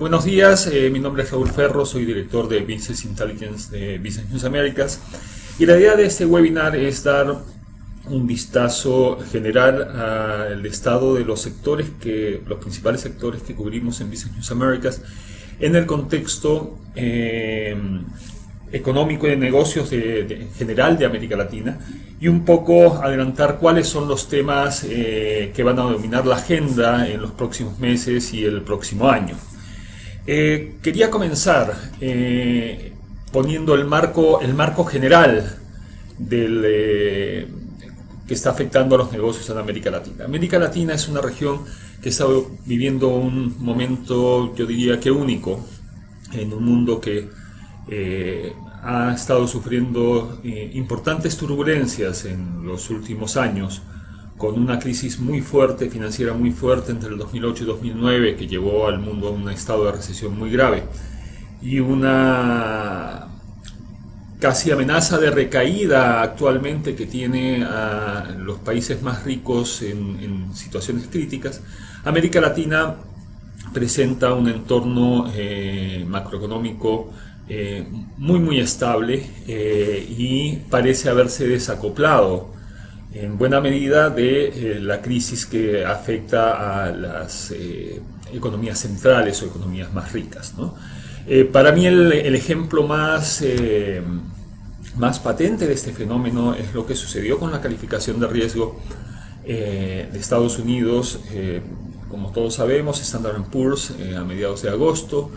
Buenos días, mi nombre es Raúl Ferro, soy director de Business Intelligence de Business News Americas y la idea de este webinar es dar un vistazo general al estado de los sectores los principales sectores que cubrimos en Business News Americas en el contexto económico y de negocios en general de América Latina y un poco adelantar cuáles son los temas que van a dominar la agenda en los próximos meses y el próximo año. Quería comenzar poniendo el marco general que está afectando a los negocios en América Latina. América Latina es una región que está viviendo un momento, yo diría que único, en un mundo que ha estado sufriendo importantes turbulencias en los últimos años, con una crisis muy fuerte, financiera muy fuerte entre el 2008 y 2009, que llevó al mundo a un estado de recesión muy grave, y una casi amenaza de recaída actualmente que tiene a los países más ricos en situaciones críticas. América Latina presenta un entorno macroeconómico muy estable y parece haberse desacoplado en buena medida de la crisis que afecta a las economías centrales o economías más ricas, ¿no? Para mí el ejemplo más patente de este fenómeno es lo que sucedió con la calificación de riesgo de Estados Unidos. Como todos sabemos, Standard & Poor's a mediados de agosto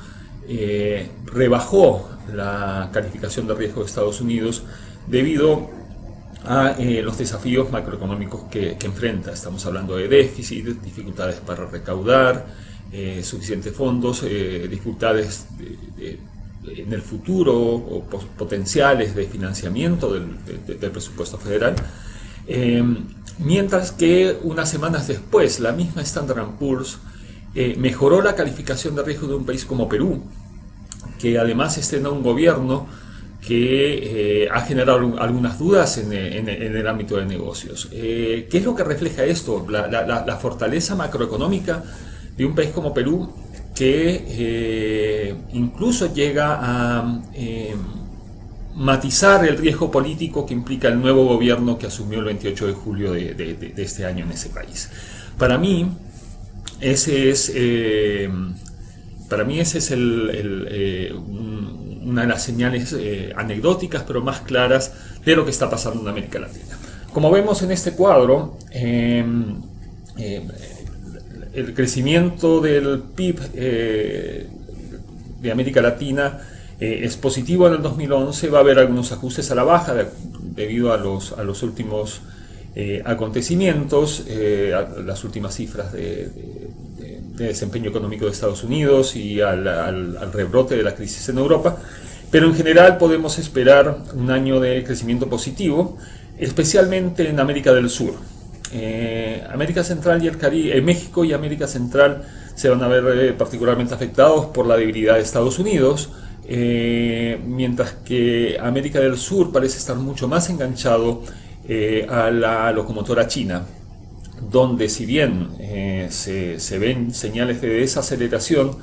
rebajó la calificación de riesgo de Estados Unidos debido a los desafíos macroeconómicos que enfrenta. Estamos hablando de déficit, dificultades para recaudar suficientes fondos, dificultades en el futuro o potenciales de financiamiento del presupuesto federal. Mientras que unas semanas después, la misma Standard & Poor's mejoró la calificación de riesgo de un país como Perú, que además estrena un gobierno que ha generado algunas dudas en el ámbito de negocios. ¿Qué es lo que refleja esto? La fortaleza macroeconómica de un país como Perú, que incluso llega a matizar el riesgo político que implica el nuevo gobierno que asumió el 28 de julio de este año en ese país. Para mí, ese es una de las señales anecdóticas pero más claras de lo que está pasando en América Latina. Como vemos en este cuadro, el crecimiento del PIB de América Latina es positivo en el 2011. Va a haber algunos ajustes a la baja debido a los últimos acontecimientos, a las últimas cifras de desempeño económico de Estados Unidos y al rebrote de la crisis en Europa, pero en general podemos esperar un año de crecimiento positivo, especialmente en América del Sur. América Central y el Caribe, México y América Central se van a ver particularmente afectados por la debilidad de Estados Unidos, mientras que América del Sur parece estar mucho más enganchado a la locomotora china, donde si bien se ven señales de desaceleración,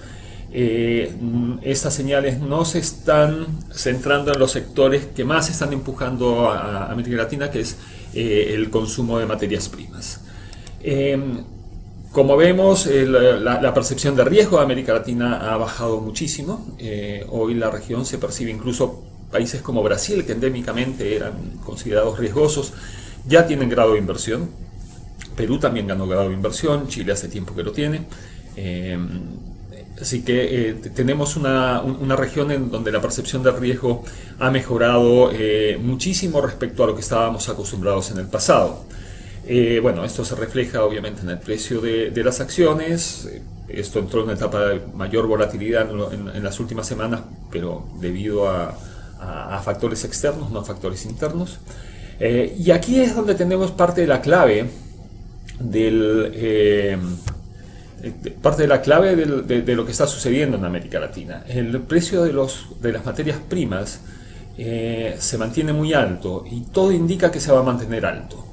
estas señales no se están centrando en los sectores que más están empujando a América Latina, que es el consumo de materias primas. Como vemos, la percepción de riesgo de América Latina ha bajado muchísimo. Hoy la región se percibe, incluso países como Brasil, que endémicamente eran considerados riesgosos, ya tienen grado de inversión. Perú también ganó grado de inversión, Chile hace tiempo que lo tiene. Así que tenemos una región en donde la percepción de riesgo ha mejorado muchísimo respecto a lo que estábamos acostumbrados en el pasado. Bueno, esto se refleja obviamente en el precio de las acciones. Esto entró en una etapa de mayor volatilidad en las últimas semanas, pero debido a factores externos, no a factores internos. Y aquí es donde tenemos parte de la clave de lo que está sucediendo en América Latina. El precio de las materias primas se mantiene muy alto y todo indica que se va a mantener alto.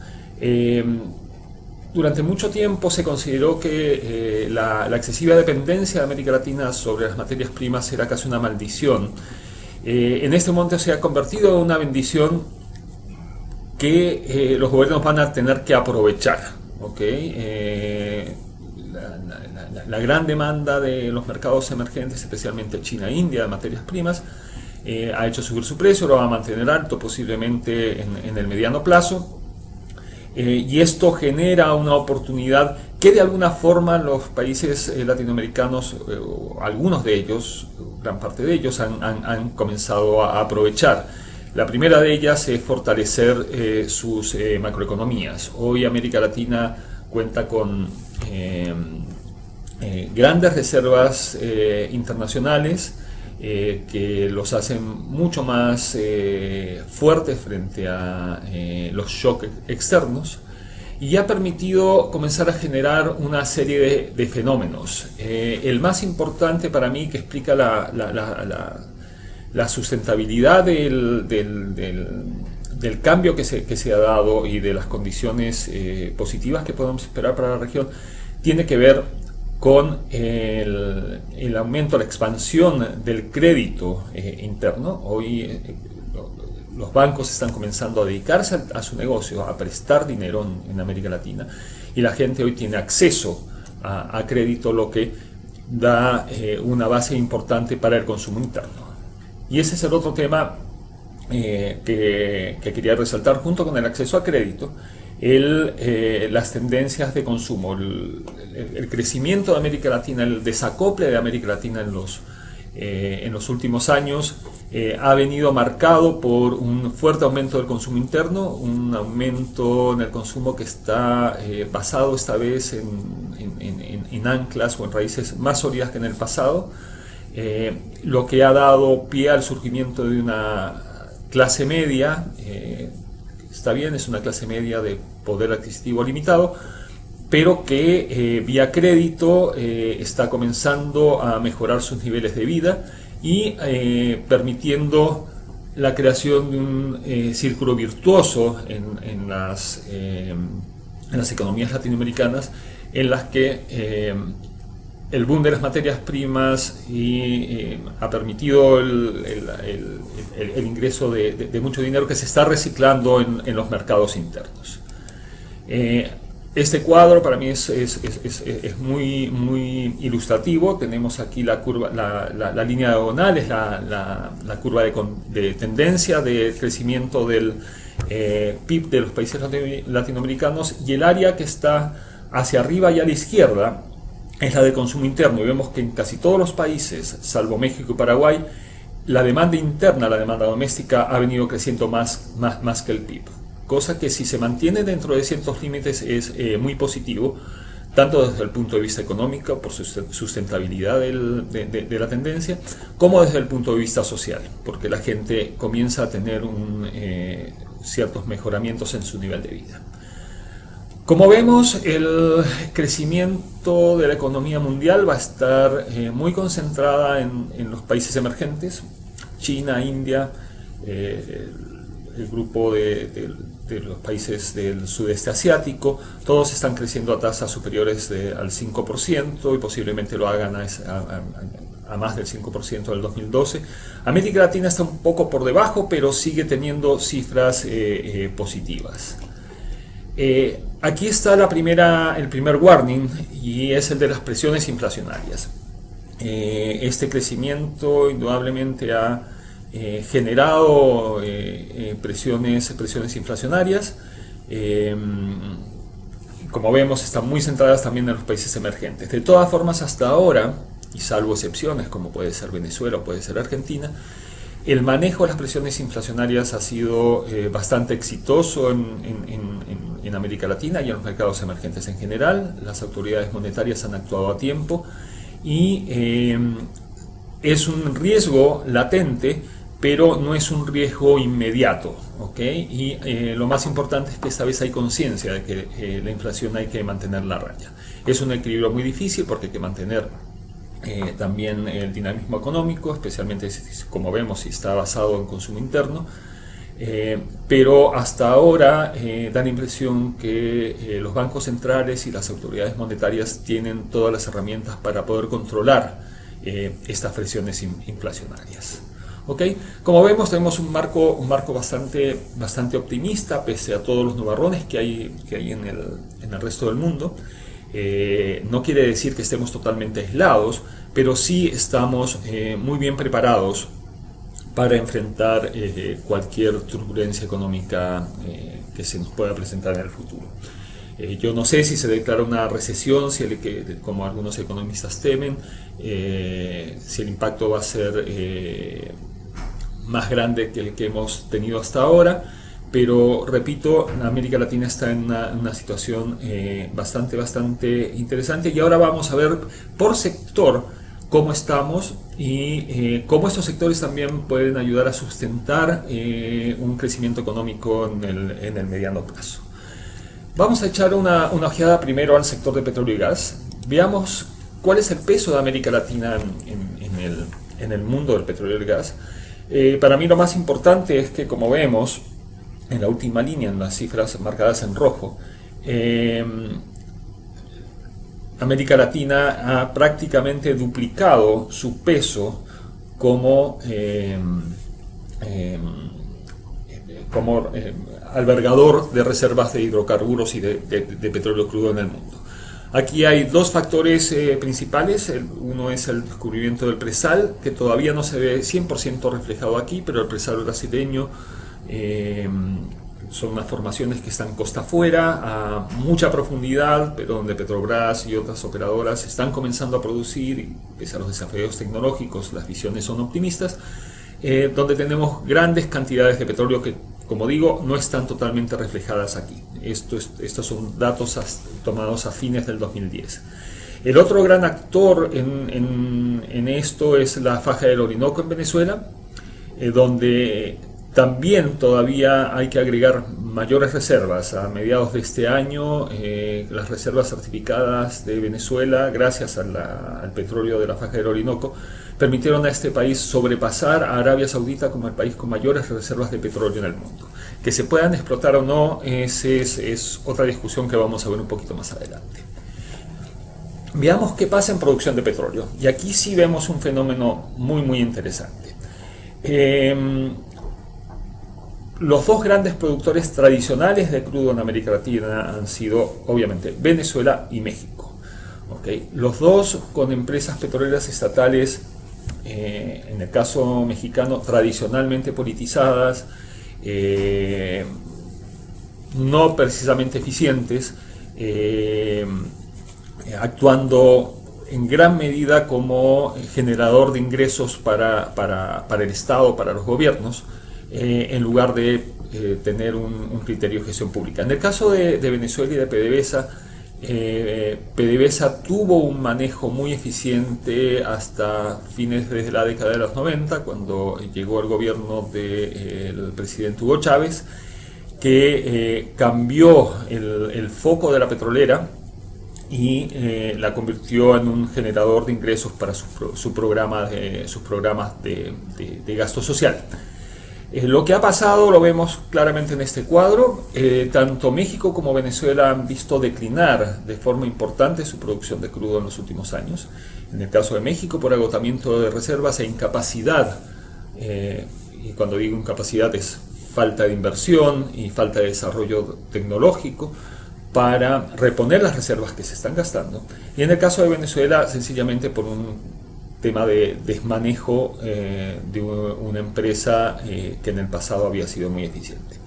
Durante mucho tiempo se consideró que la excesiva dependencia de América Latina sobre las materias primas era casi una maldición. En este momento se ha convertido en una bendición que los gobiernos van a tener que aprovechar. ¿Okay? La gran demanda de los mercados emergentes, especialmente China e India, de materias primas, ha hecho subir su precio, lo va a mantener alto posiblemente en el mediano plazo. Y esto genera una oportunidad que de alguna forma los países latinoamericanos, algunos de ellos, gran parte de ellos, han comenzado a aprovechar. La primera de ellas es fortalecer sus macroeconomías. Hoy América Latina cuenta con grandes reservas internacionales que los hacen mucho más fuertes frente a los shocks externos, y ha permitido comenzar a generar una serie de fenómenos. El más importante para mí, que explica la sustentabilidad del cambio que se ha dado y de las condiciones positivas que podemos esperar para la región, tiene que ver con el aumento, la expansión del crédito interno. Hoy los bancos están comenzando a dedicarse a su negocio, a prestar dinero en América Latina, y la gente hoy tiene acceso a crédito, lo que da una base importante para el consumo interno. Y ese es el otro tema que quería resaltar, junto con el acceso a crédito, las tendencias de consumo, el crecimiento de América Latina, el desacople de América Latina en los últimos años ha venido marcado por un fuerte aumento del consumo interno, un aumento en el consumo que está basado esta vez en anclas o en raíces más sólidas que en el pasado, lo que ha dado pie al surgimiento de una clase media. Está bien, es una clase media de poder adquisitivo limitado, pero que vía crédito está comenzando a mejorar sus niveles de vida y permitiendo la creación de un círculo virtuoso en las economías latinoamericanas, en las que el boom de las materias primas ha permitido el ingreso de mucho dinero que se está reciclando en los mercados internos. Este cuadro para mí es muy ilustrativo. Tenemos aquí la curva, la línea diagonal es la curva de tendencia de crecimiento del PIB de los países latinoamericanos, y el área que está hacia arriba y a la izquierda es la de consumo interno, y vemos que en casi todos los países, salvo México y Paraguay, la demanda interna, la demanda doméstica, ha venido creciendo más que el PIB. Cosa que, si se mantiene dentro de ciertos límites, es muy positivo, tanto desde el punto de vista económico, por su sustentabilidad de la tendencia, como desde el punto de vista social, porque la gente comienza a tener ciertos mejoramientos en su nivel de vida. Como vemos, el crecimiento de la economía mundial va a estar muy concentrada en los países emergentes, China, India, el grupo de los países del sudeste asiático. Todos están creciendo a tasas superiores al 5% y posiblemente lo hagan a más del 5% del 2012. América Latina está un poco por debajo, pero sigue teniendo cifras positivas. Aquí está el primer warning, y es el de las presiones inflacionarias. Este crecimiento indudablemente ha generado presiones inflacionarias. Como vemos, están muy centradas también en los países emergentes. De todas formas, hasta ahora, y salvo excepciones como puede ser Venezuela o puede ser Argentina, el manejo de las presiones inflacionarias ha sido bastante exitoso en América Latina y en los mercados emergentes en general. Las autoridades monetarias han actuado a tiempo, y es un riesgo latente, pero no es un riesgo inmediato, ¿okay? Y lo más importante es que esta vez hay conciencia de que la inflación hay que mantenerla a raya. Es un equilibrio muy difícil, porque hay que mantener también el dinamismo económico, especialmente como vemos si está basado en consumo interno, Pero hasta ahora da la impresión que los bancos centrales y las autoridades monetarias tienen todas las herramientas para poder controlar estas presiones inflacionarias. ¿Okay? Como vemos, tenemos un marco bastante optimista, pese a todos los nubarrones que hay en el resto del mundo. No quiere decir que estemos totalmente aislados, pero sí estamos muy bien preparados para enfrentar cualquier turbulencia económica que se nos pueda presentar en el futuro. Yo no sé si se declara una recesión, como algunos economistas temen, si el impacto va a ser más grande que el que hemos tenido hasta ahora, pero repito, América Latina está en una situación bastante interesante, y ahora vamos a ver por sector cómo estamos y cómo estos sectores también pueden ayudar a sustentar un crecimiento económico en el mediano plazo. Vamos a echar una ojeada primero al sector de petróleo y gas. Veamos cuál es el peso de América Latina en el mundo del petróleo y el gas. Para mí lo más importante es que, como vemos en la última línea, en las cifras marcadas en rojo, América Latina ha prácticamente duplicado su peso como albergador de reservas de hidrocarburos y de petróleo crudo en el mundo. Aquí hay dos factores principales. Uno es el descubrimiento del presal, que todavía no se ve 100% reflejado aquí, pero el presal brasileño son unas formaciones que están costa afuera, a mucha profundidad, pero donde Petrobras y otras operadoras están comenzando a producir, y pese a los desafíos tecnológicos, las visiones son optimistas, donde tenemos grandes cantidades de petróleo que, como digo, no están totalmente reflejadas aquí. Estos son datos tomados a fines del 2010. El otro gran actor en esto es la faja del Orinoco en Venezuela, donde también todavía hay que agregar mayores reservas. A mediados de este año, las reservas certificadas de Venezuela, gracias al petróleo de la faja del Orinoco, permitieron a este país sobrepasar a Arabia Saudita como el país con mayores reservas de petróleo en el mundo. Que se puedan explotar o no, es otra discusión que vamos a ver un poquito más adelante. Veamos qué pasa en producción de petróleo. Y aquí sí vemos un fenómeno muy interesante. Los dos grandes productores tradicionales de crudo en América Latina han sido, obviamente, Venezuela y México. ¿Okay? Los dos con empresas petroleras estatales, en el caso mexicano, tradicionalmente politizadas, no precisamente eficientes, actuando en gran medida como generador de ingresos para el Estado, para los gobiernos, en lugar de tener un criterio de gestión pública. En el caso de Venezuela y de PDVSA, PDVSA tuvo un manejo muy eficiente hasta fines de la década de los 90, cuando llegó al gobierno del presidente Hugo Chávez, que cambió el foco de la petrolera y la convirtió en un generador de ingresos para sus programas de gasto social. Lo que ha pasado lo vemos claramente en este cuadro. Tanto México como Venezuela han visto declinar de forma importante su producción de crudo en los últimos años. En el caso de México, por agotamiento de reservas e incapacidad, y cuando digo incapacidad es falta de inversión y falta de desarrollo tecnológico para reponer las reservas que se están gastando. Y en el caso de Venezuela, sencillamente por un tema de desmanejo de una empresa que en el pasado había sido muy eficiente.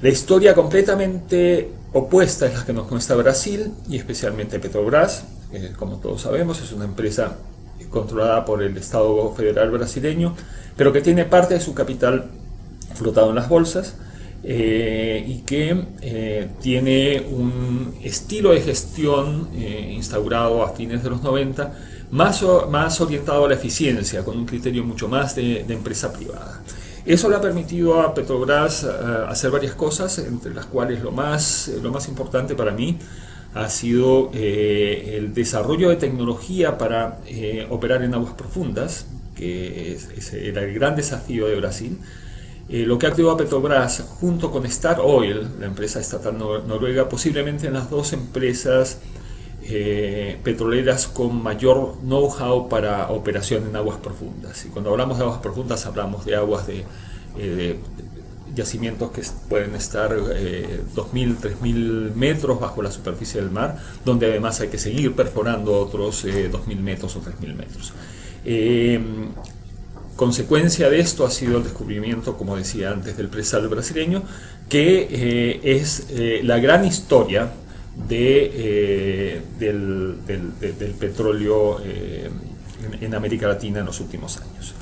La historia completamente opuesta es la que nos muestra Brasil, y especialmente Petrobras, como todos sabemos, es una empresa controlada por el Estado federal brasileño, pero que tiene parte de su capital flotado en las bolsas, y que tiene un estilo de gestión instaurado a fines de los 90, más orientado a la eficiencia, con un criterio mucho más de empresa privada. Eso le ha permitido a Petrobras hacer varias cosas, entre las cuales lo más importante para mí ha sido el desarrollo de tecnología para operar en aguas profundas, que era el gran desafío de Brasil. lo que activó a Petrobras junto con Star Oil, la empresa estatal noruega, posiblemente en las dos empresas petroleras con mayor know-how para operación en aguas profundas. Y cuando hablamos de aguas profundas hablamos de aguas de yacimientos que pueden estar 2.000, 3.000 metros bajo la superficie del mar, donde además hay que seguir perforando otros 2.000 metros o 3.000 metros. Consecuencia de esto ha sido el descubrimiento, como decía antes, del presal brasileño, que es la gran historia del petróleo en América Latina en los últimos años.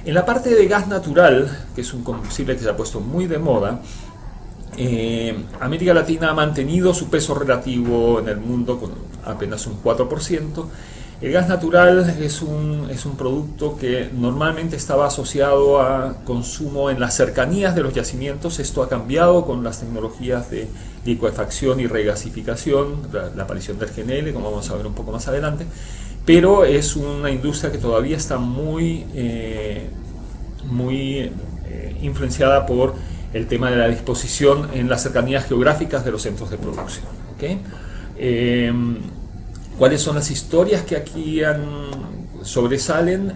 En la parte de gas natural, que es un combustible que se ha puesto muy de moda, América Latina ha mantenido su peso relativo en el mundo con apenas un 4%. El gas natural es un producto que normalmente estaba asociado a consumo en las cercanías de los yacimientos. Esto ha cambiado con las tecnologías de licuefacción y regasificación, la aparición del GNL, como vamos a ver un poco más adelante, pero es una industria que todavía está muy influenciada por el tema de la disposición en las cercanías geográficas de los centros de producción. ¿Okay? ¿Cuáles son las historias que aquí sobresalen?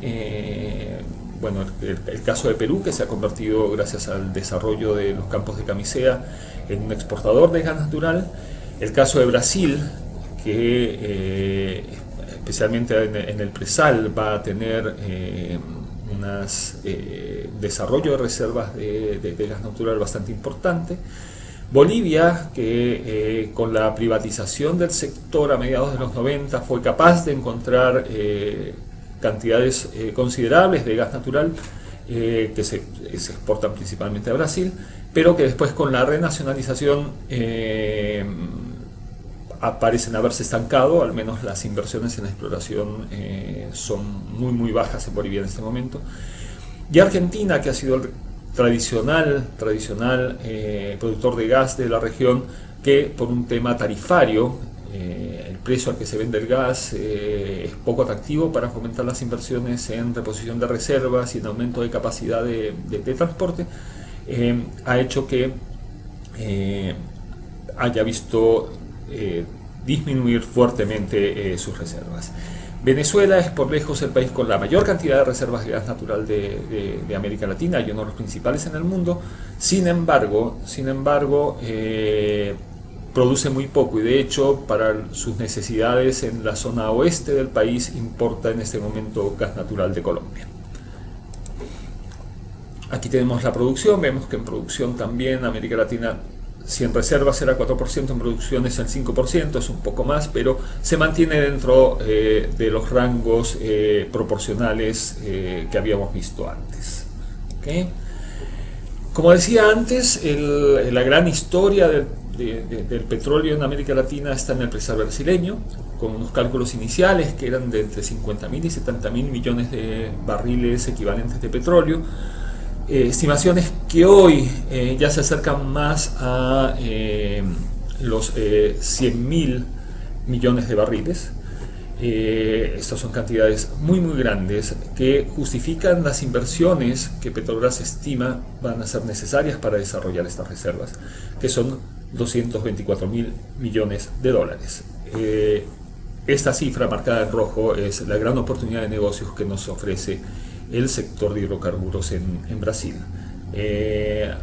Bueno, el caso de Perú, que se ha convertido, gracias al desarrollo de los campos de camisea, en un exportador de gas natural. El caso de Brasil, que especialmente en el presal va a tener un desarrollo de reservas de gas natural bastante importante. Bolivia, que con la privatización del sector a mediados de los 90 fue capaz de encontrar cantidades considerables de gas natural que se exportan principalmente a Brasil, pero que después con la renacionalización parecen haberse estancado. Al menos las inversiones en la exploración son muy bajas en Bolivia en este momento. Y Argentina, que ha sido el tradicional productor de gas de la región, que por un tema tarifario, el precio al que se vende el gas es poco atractivo para fomentar las inversiones en reposición de reservas y en aumento de capacidad de transporte, ha hecho que haya visto disminuir fuertemente sus reservas. Venezuela es por lejos el país con la mayor cantidad de reservas de gas natural de América Latina y uno de los principales en el mundo. Sin embargo, produce muy poco y de hecho para sus necesidades en la zona oeste del país importa en este momento gas natural de Colombia. Aquí tenemos la producción. Vemos que en producción también América Latina, si en reservas era 4%, en producción es el 5%, es un poco más, pero se mantiene dentro de los rangos proporcionales que habíamos visto antes. ¿Okay? Como decía antes, la gran historia del petróleo en América Latina está en el presal brasileño, con unos cálculos iniciales que eran de entre 50.000 y 70.000 millones de barriles equivalentes de petróleo. Estimaciones que hoy ya se acercan más a los 100.000 millones de barriles. Estas son cantidades muy grandes que justifican las inversiones que Petrobras estima van a ser necesarias para desarrollar estas reservas, que son 224.000 millones de dólares. Esta cifra marcada en rojo es la gran oportunidad de negocios que nos ofrece el sector de hidrocarburos en Brasil.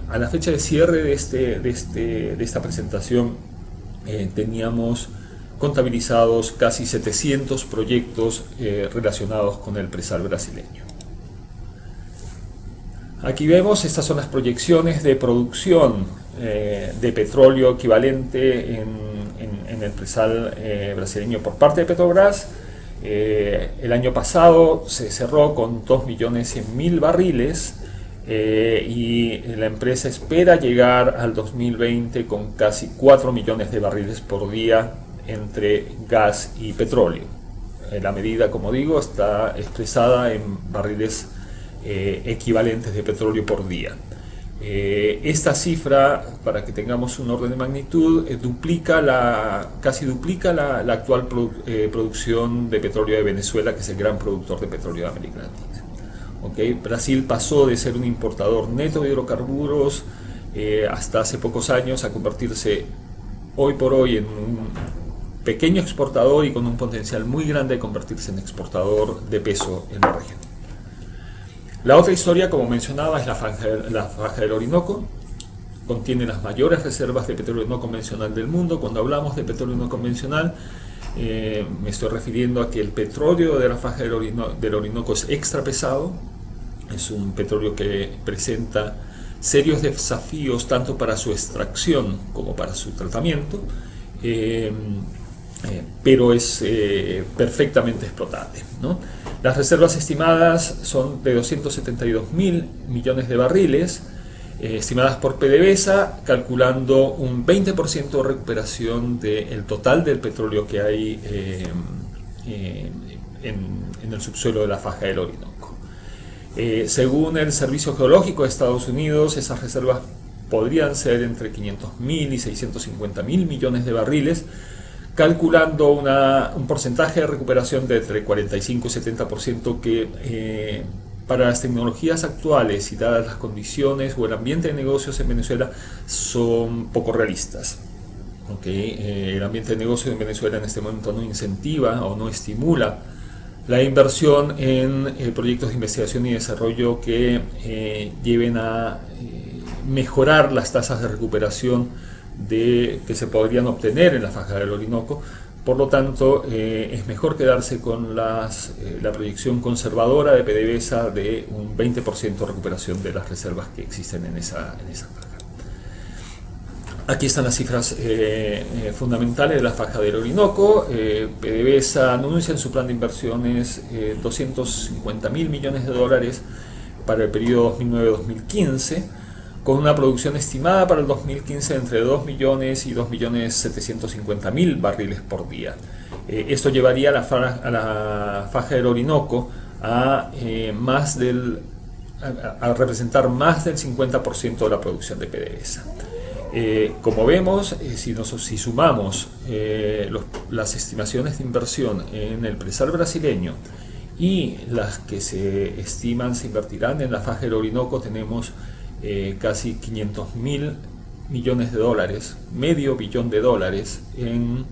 A la fecha de cierre de esta presentación teníamos contabilizados casi 700 proyectos relacionados con el presal brasileño. Aquí vemos, estas son las proyecciones de producción de petróleo equivalente en el presal brasileño por parte de Petrobras. El año pasado se cerró con 2.100.000 barriles y la empresa espera llegar al 2020 con casi 4 millones de barriles por día entre gas y petróleo. La medida, como digo, está expresada en barriles equivalentes de petróleo por día. Esta cifra, para que tengamos un orden de magnitud, casi duplica la actual producción de petróleo de Venezuela, que es el gran productor de petróleo de América Latina. ¿Okay? Brasil pasó de ser un importador neto de hidrocarburos hasta hace pocos años a convertirse hoy por hoy en un pequeño exportador y con un potencial muy grande de convertirse en exportador de peso en la región. La otra historia, como mencionaba, es la faja del Orinoco. Contiene las mayores reservas de petróleo no convencional del mundo. Cuando hablamos de petróleo no convencional, me estoy refiriendo a que el petróleo de la faja del Orinoco es extra pesado. Es un petróleo que presenta serios desafíos tanto para su extracción como para su tratamiento, pero es perfectamente explotable, ¿no? Las reservas estimadas son de 272.000 millones de barriles, estimadas por PDVSA, calculando un 20% de recuperación del total del petróleo que hay en el subsuelo de la faja del Orinoco. Según el Servicio Geológico de Estados Unidos, esas reservas podrían ser entre 500.000 y 650.000 millones de barriles, calculando un porcentaje de recuperación de entre 45 y 70% que para las tecnologías actuales y dadas las condiciones o el ambiente de negocios en Venezuela son poco realistas. El ambiente de negocios en Venezuela en este momento no incentiva o no estimula la inversión en proyectos de investigación y desarrollo que lleven a mejorar las tasas de recuperación que se podrían obtener en la faja del Orinoco. Por lo tanto, es mejor quedarse con la proyección conservadora de PDVSA de un 20% de recuperación de las reservas que existen en esa faja. Aquí están las cifras fundamentales de la faja del Orinoco. PDVSA anuncia en su plan de inversiones 250.000 millones de dólares para el periodo 2009-2015, con una producción estimada para el 2015 entre 2 millones y 2.750.000 barriles por día. Esto llevaría a la faja del Orinoco a representar más del 50% de la producción de PDVSA. Como vemos, si sumamos las estimaciones de inversión en el presal brasileño y las que se estiman se invertirán en la faja del Orinoco, tenemos casi 500.000 millones de dólares, medio billón de dólares en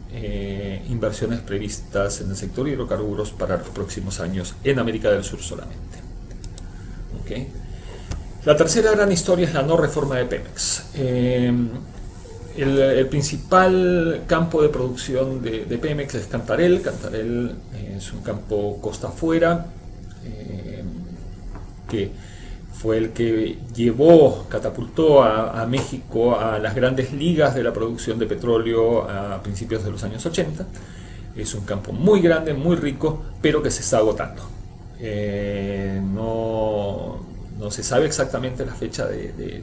inversiones previstas en el sector hidrocarburos para los próximos años en América del Sur solamente. ¿Okay? La tercera gran historia es la no reforma de Pemex. El principal campo de producción de Pemex es Cantarell. Cantarell es un campo costa afuera que fue el que catapultó a México a las grandes ligas de la producción de petróleo a principios de los años 80. Es un campo muy grande, muy rico, pero que se está agotando. No se sabe exactamente la fecha de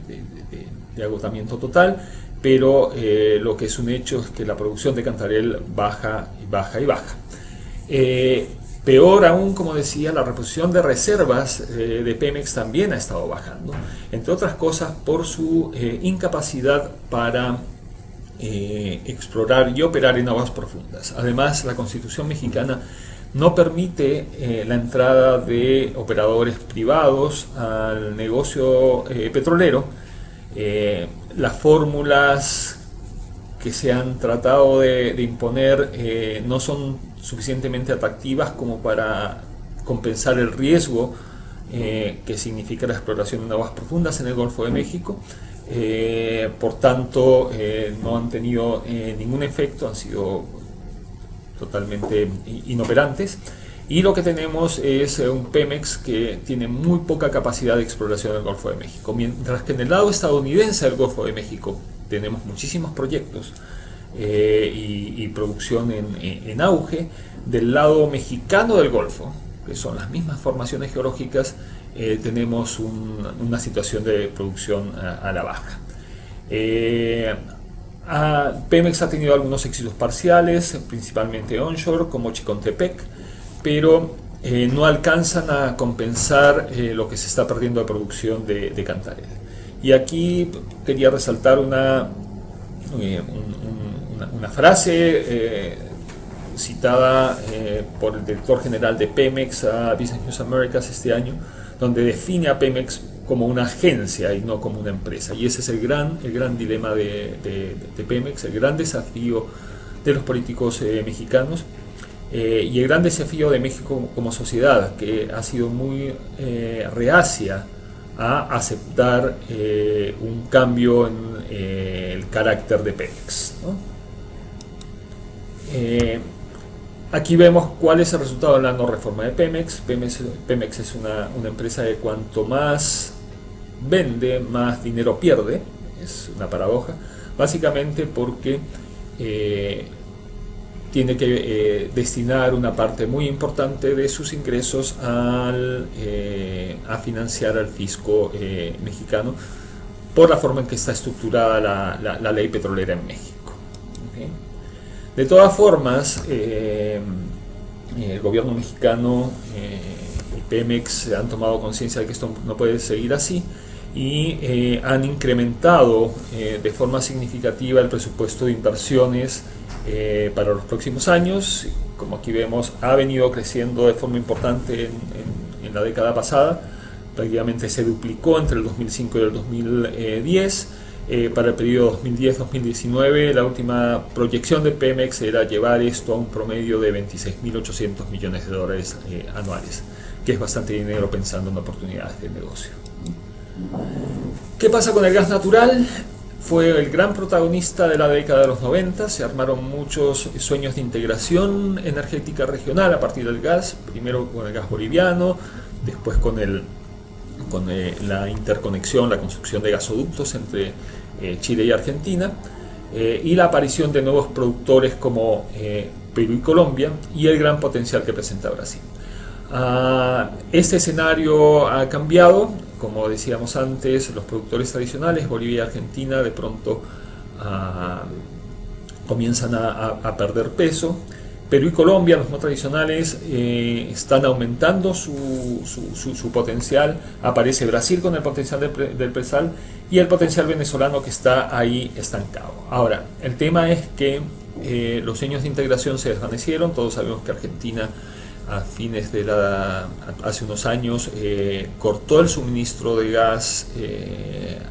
agotamiento total, pero lo que es un hecho es que la producción de Cantarell baja y baja y baja. Peor aún, como decía, la reposición de reservas de Pemex también ha estado bajando, entre otras cosas por su incapacidad para explorar y operar en aguas profundas. Además, la Constitución mexicana no permite la entrada de operadores privados al negocio petrolero. Las fórmulas que se han tratado de imponer no son suficientemente atractivas como para compensar el riesgo que significa la exploración en aguas profundas en el Golfo de México. Por tanto, no han tenido ningún efecto, han sido totalmente inoperantes, y lo que tenemos es un Pemex que tiene muy poca capacidad de exploración del Golfo de México, mientras que en el lado estadounidense del Golfo de México tenemos muchísimos proyectos y producción en auge. Del lado mexicano del Golfo, que son las mismas formaciones geológicas, tenemos una situación de producción a la baja. Pemex ha tenido algunos éxitos parciales, principalmente onshore, como Chicontepec, pero no alcanzan a compensar lo que se está perdiendo de producción de Cantarell. Y aquí quería resaltar una frase citada por el director general de Pemex a Business News Americas este año, donde define a Pemex como una agencia y no como una empresa. Y ese es el gran dilema de Pemex, el gran desafío de los políticos mexicanos, y el gran desafío de México como sociedad, que ha sido muy reacia a aceptar un cambio en el carácter de Pemex, ¿no? Aquí vemos cuál es el resultado de la no reforma de Pemex. Pemex es una empresa que cuanto más vende, más dinero pierde. Es una paradoja, básicamente porque tiene que destinar una parte muy importante de sus ingresos a financiar al fisco mexicano por la forma en que está estructurada la ley petrolera en México. ¿Okay? De todas formas, el gobierno mexicano y Pemex han tomado conciencia de que esto no puede seguir así y han incrementado de forma significativa el presupuesto de inversiones para los próximos años. Como aquí vemos, ha venido creciendo de forma importante en la década pasada. Prácticamente se duplicó entre el 2005 y el 2010. Para el periodo 2010-2019, la última proyección de Pemex era llevar esto a un promedio de 26.800 millones de dólares anuales, que es bastante dinero pensando en oportunidades de negocio. ¿Qué pasa con el gas natural? Fue el gran protagonista de la década de los 90, se armaron muchos sueños de integración energética regional a partir del gas, primero con el gas boliviano, después con la interconexión, la construcción de gasoductos entre Chile y Argentina, y la aparición de nuevos productores como Perú y Colombia, y el gran potencial que presenta Brasil. Este escenario ha cambiado. Como decíamos antes, los productores tradicionales, Bolivia y Argentina, de pronto comienzan a perder peso. Perú y Colombia, los no tradicionales, están aumentando su potencial. Aparece Brasil con el potencial del presal y el potencial venezolano que está ahí estancado. Ahora, el tema es que los sueños de integración se desvanecieron. Todos sabemos que Argentina hace unos años cortó el suministro de gas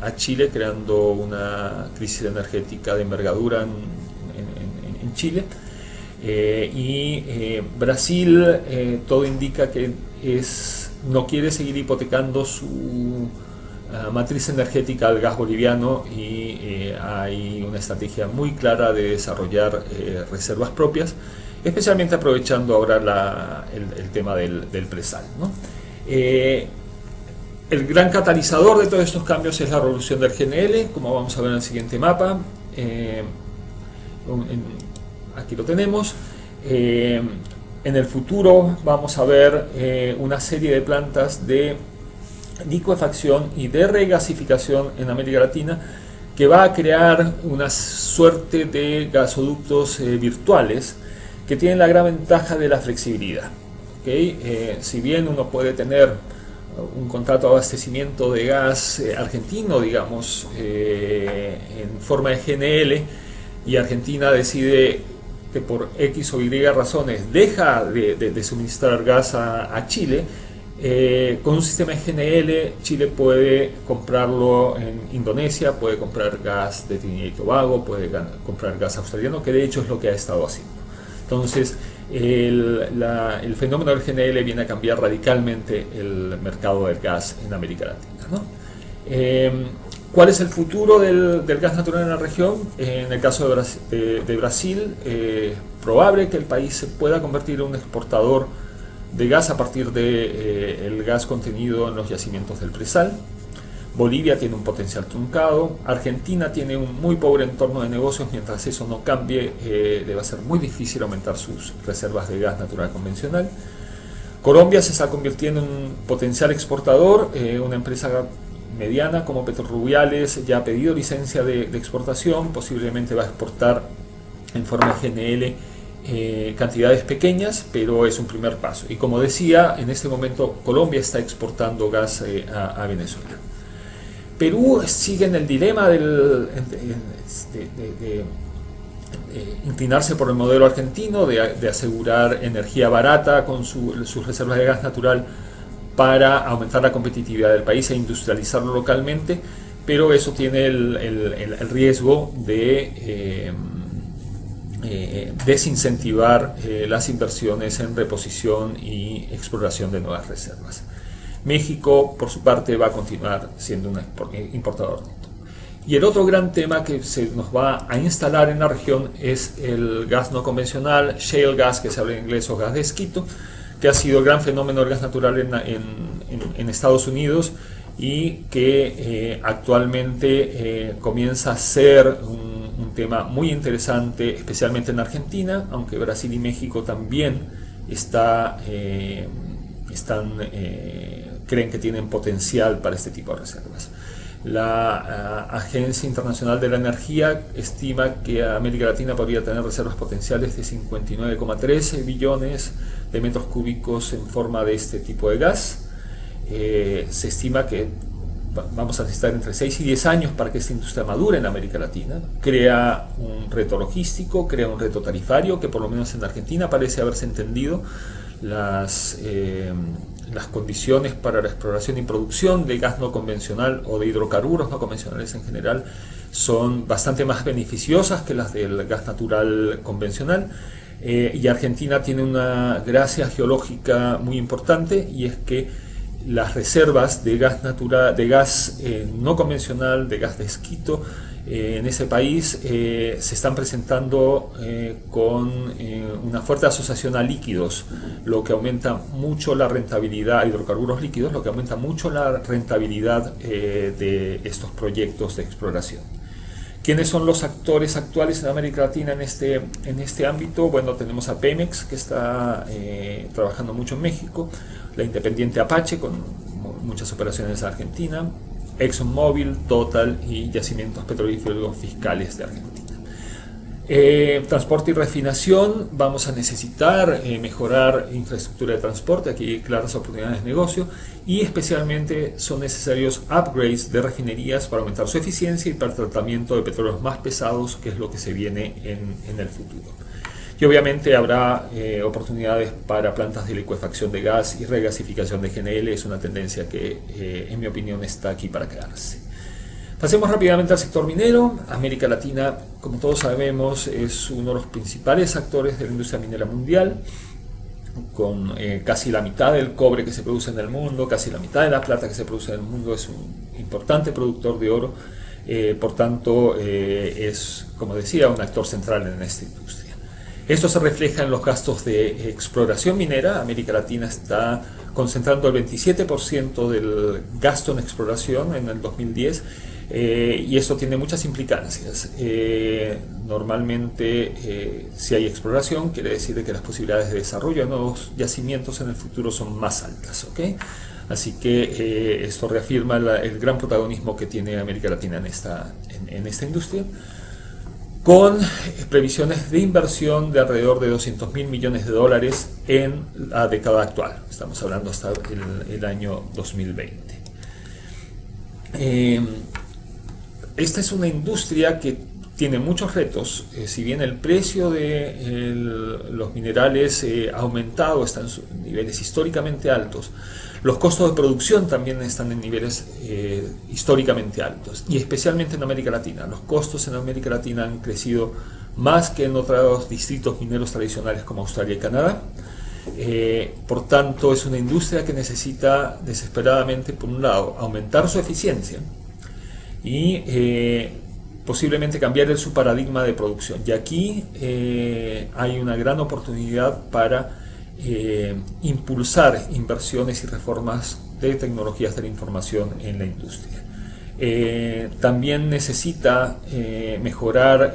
a Chile, creando una crisis energética de envergadura en Chile. Brasil, todo indica que no quiere seguir hipotecando su matriz energética al gas boliviano, y hay una estrategia muy clara de desarrollar reservas propias, especialmente aprovechando ahora el tema del presal, ¿no? El gran catalizador de todos estos cambios es la revolución del GNL, como vamos a ver en el siguiente mapa. Aquí lo tenemos. En el futuro vamos a ver una serie de plantas de licuefacción y de regasificación en América Latina, que va a crear una suerte de gasoductos virtuales que tienen la gran ventaja de la flexibilidad. ¿Okay? Si bien uno puede tener un contrato de abastecimiento de gas argentino, digamos, en forma de GNL, y Argentina decide que por X o Y razones deja de suministrar gas a Chile, con un sistema de GNL Chile puede comprarlo en Indonesia, puede comprar gas de Trinidad y Tobago, puede comprar gas australiano, que de hecho es lo que ha estado haciendo. Entonces el fenómeno del GNL viene a cambiar radicalmente el mercado del gas en América Latina, ¿no? ¿Cuál es el futuro del gas natural en la región? En el caso de Brasil, probable que el país se pueda convertir en un exportador de gas a partir del gas contenido en los yacimientos del presal. Bolivia tiene un potencial truncado. Argentina tiene un muy pobre entorno de negocios. Mientras eso no cambie, le va a ser muy difícil aumentar sus reservas de gas natural convencional. Colombia se está convirtiendo en un potencial exportador. Una empresa mediana como Petrorubiales ya ha pedido licencia de exportación, posiblemente va a exportar en forma de GNL cantidades pequeñas, pero es un primer paso. Y como decía, en este momento Colombia está exportando gas a Venezuela. Perú sigue en el dilema de inclinarse por el modelo argentino, de asegurar energía barata con sus reservas de gas natural para aumentar la competitividad del país e industrializarlo localmente, pero eso tiene el riesgo de desincentivar las inversiones en reposición y exploración de nuevas reservas. México, por su parte, va a continuar siendo un importador neto. Y el otro gran tema que se nos va a instalar en la región es el gas no convencional, shale gas, que se habla en inglés, o gas de esquisto, que ha sido el gran fenómeno del gas natural en Estados Unidos y que actualmente comienza a ser un tema muy interesante, especialmente en Argentina, aunque Brasil y México también creen que tienen potencial para este tipo de reservas. La Agencia Internacional de la Energía estima que América Latina podría tener reservas potenciales de 59,13 billones de metros cúbicos en forma de este tipo de gas. Se estima que vamos a necesitar entre 6 y 10 años para que esta industria madure en América Latina. Crea un reto logístico, crea un reto tarifario, que por lo menos en Argentina parece haberse entendido. Las condiciones para la exploración y producción de gas no convencional o de hidrocarburos no convencionales en general son bastante más beneficiosas que las del gas natural convencional, y Argentina tiene una gracia geológica muy importante, y es que las reservas de gas natural, de gas no convencional, de gas de esquisto en ese país se están presentando con una fuerte asociación a líquidos, lo que aumenta mucho la rentabilidad, hidrocarburos líquidos, lo que aumenta mucho la rentabilidad de estos proyectos de exploración. ¿Quiénes son los actores actuales en América Latina en este ámbito? Bueno, tenemos a Pemex, que está trabajando mucho en México, la Independiente Apache, con muchas operaciones en Argentina, ExxonMobil, Total y Yacimientos Petrolíferos Fiscales de Argentina. Transporte y refinación, vamos a necesitar mejorar infraestructura de transporte, aquí hay claras oportunidades de negocio, y especialmente son necesarios upgrades de refinerías para aumentar su eficiencia y para el tratamiento de petróleos más pesados, que es lo que se viene en el futuro. Y obviamente habrá oportunidades para plantas de licuefacción de gas y regasificación de GNL. Es una tendencia que, en mi opinión, está aquí para quedarse. Pasemos rápidamente al sector minero. América Latina, como todos sabemos, es uno de los principales actores de la industria minera mundial, con casi la mitad del cobre que se produce en el mundo, casi la mitad de la plata que se produce en el mundo. Es un importante productor de oro, por tanto es, como decía, un actor central en esta industria. Esto se refleja en los gastos de exploración minera. América Latina está concentrando el 27% del gasto en exploración en el 2010, y esto tiene muchas implicancias. Normalmente, si hay exploración, quiere decir que las posibilidades de desarrollo de nuevos yacimientos en el futuro son más altas, ¿okay? Así que esto reafirma el gran protagonismo que tiene América Latina en esta industria, con previsiones de inversión de alrededor de $200.000 millones en la década actual. Estamos hablando hasta el año 2020. Esta es una industria que tiene muchos retos. Si bien el precio de los minerales ha aumentado, está en niveles históricamente altos, los costos de producción también están en niveles históricamente altos, y especialmente en América Latina. Los costos en América Latina han crecido más que en otros distritos mineros tradicionales como Australia y Canadá. Por tanto, es una industria que necesita desesperadamente, por un lado, aumentar su eficiencia y posiblemente cambiar su paradigma de producción. Y aquí hay una gran oportunidad para impulsar inversiones y reformas de tecnologías de la información en la industria. También necesita mejorar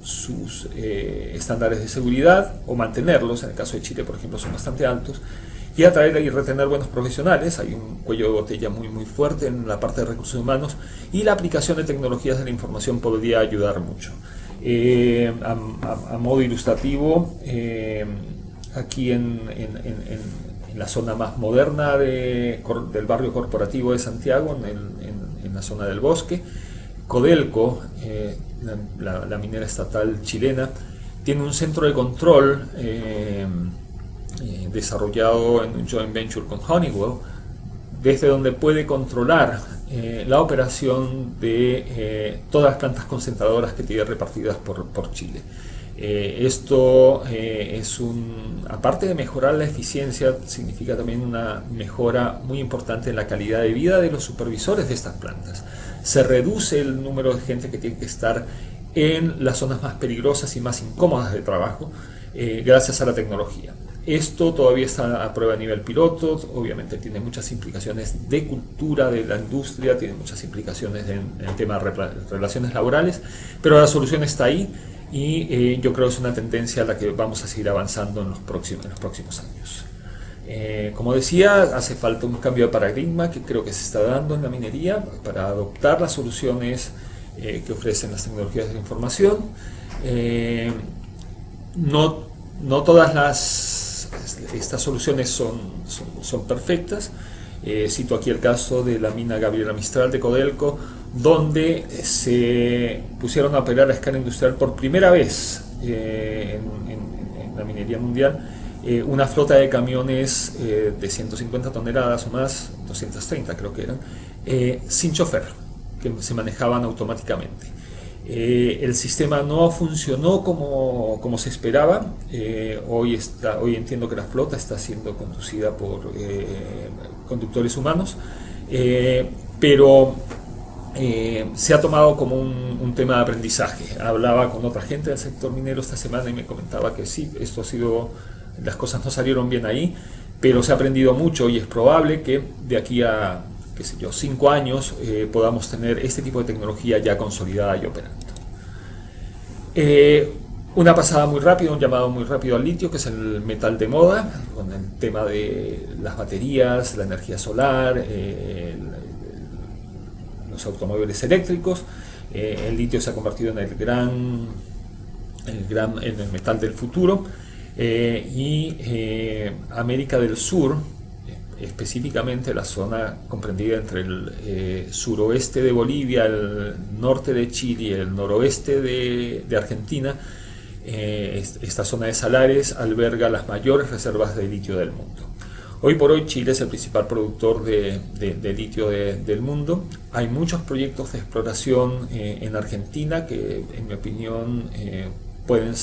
sus estándares de seguridad, o mantenerlos. En el caso de Chile, por ejemplo, son bastante altos, y atraer y retener buenos profesionales. Hay un cuello de botella muy fuerte en la parte de recursos humanos, y la aplicación de tecnologías de la información podría ayudar mucho. A modo ilustrativo, aquí en la zona más moderna del barrio corporativo de Santiago, en la zona del Bosque, Codelco, la minera estatal chilena, tiene un centro de control desarrollado en un joint venture con Honeywell, desde donde puede controlar la operación de todas las plantas concentradoras que tiene repartidas por Chile. Esto aparte de mejorar la eficiencia, significa también una mejora muy importante en la calidad de vida de los supervisores de estas plantas. Se reduce el número de gente que tiene que estar en las zonas más peligrosas y más incómodas de trabajo gracias a la tecnología. Esto todavía está a prueba a nivel piloto, obviamente tiene muchas implicaciones de cultura de la industria, tiene muchas implicaciones en el tema de relaciones laborales, pero la solución está ahí y yo creo que es una tendencia a la que vamos a seguir avanzando en los próximos años. Como decía, hace falta un cambio de paradigma que creo que se está dando en la minería para adoptar las soluciones que ofrecen las tecnologías de la información. No todas estas soluciones son perfectas. Cito aquí el caso de la mina Gabriela Mistral de Codelco, donde se pusieron a operar a escala industrial por primera vez en la minería mundial una flota de camiones de 150 toneladas o más, 230 creo que eran, sin chofer, que se manejaban automáticamente. El sistema no funcionó como se esperaba. Hoy entiendo que la flota está siendo conducida por conductores humanos, pero se ha tomado como un tema de aprendizaje. Hablaba con otra gente del sector minero esta semana y me comentaba que sí, las cosas no salieron bien ahí, pero se ha aprendido mucho y es probable que de aquí a, qué sé yo, 5 años podamos tener este tipo de tecnología ya consolidada y operando. Una pasada muy rápida, un llamado muy rápido al litio, que es el metal de moda, con el tema de las baterías, la energía solar, los automóviles eléctricos. El litio se ha convertido en el metal del futuro. América del Sur, específicamente la zona comprendida entre el suroeste de Bolivia, el norte de Chile y el noroeste de Argentina, esta zona de salares alberga las mayores reservas de litio del mundo. Hoy por hoy Chile es el principal productor de litio del mundo. Hay muchos proyectos de exploración en Argentina que, en mi opinión, pueden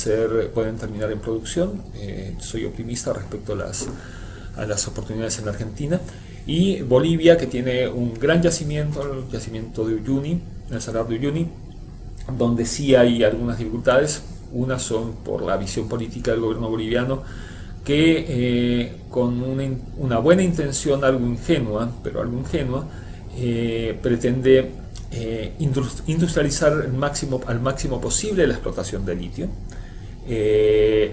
terminar en producción. Soy optimista respecto a las oportunidades en Argentina. Y Bolivia, que tiene un gran yacimiento, el yacimiento de Uyuni, el Salar de Uyuni, donde sí hay algunas dificultades. Unas son por la visión política del gobierno boliviano, que con una buena intención, algo ingenua, pretende industrializar al máximo posible la explotación de litio,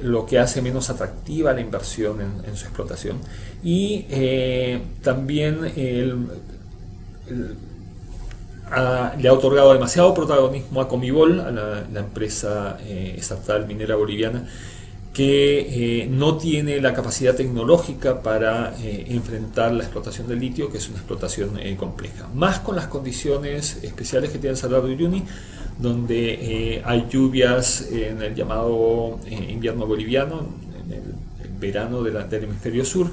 lo que hace menos atractiva la inversión en su explotación, y también le ha otorgado demasiado protagonismo a Comibol, a la empresa estatal minera boliviana, que no tiene la capacidad tecnológica para enfrentar la explotación del litio, que es una explotación compleja. Más con las condiciones especiales que tiene el Salar de Uyuni, donde hay lluvias en el llamado invierno boliviano, en el verano del hemisferio sur,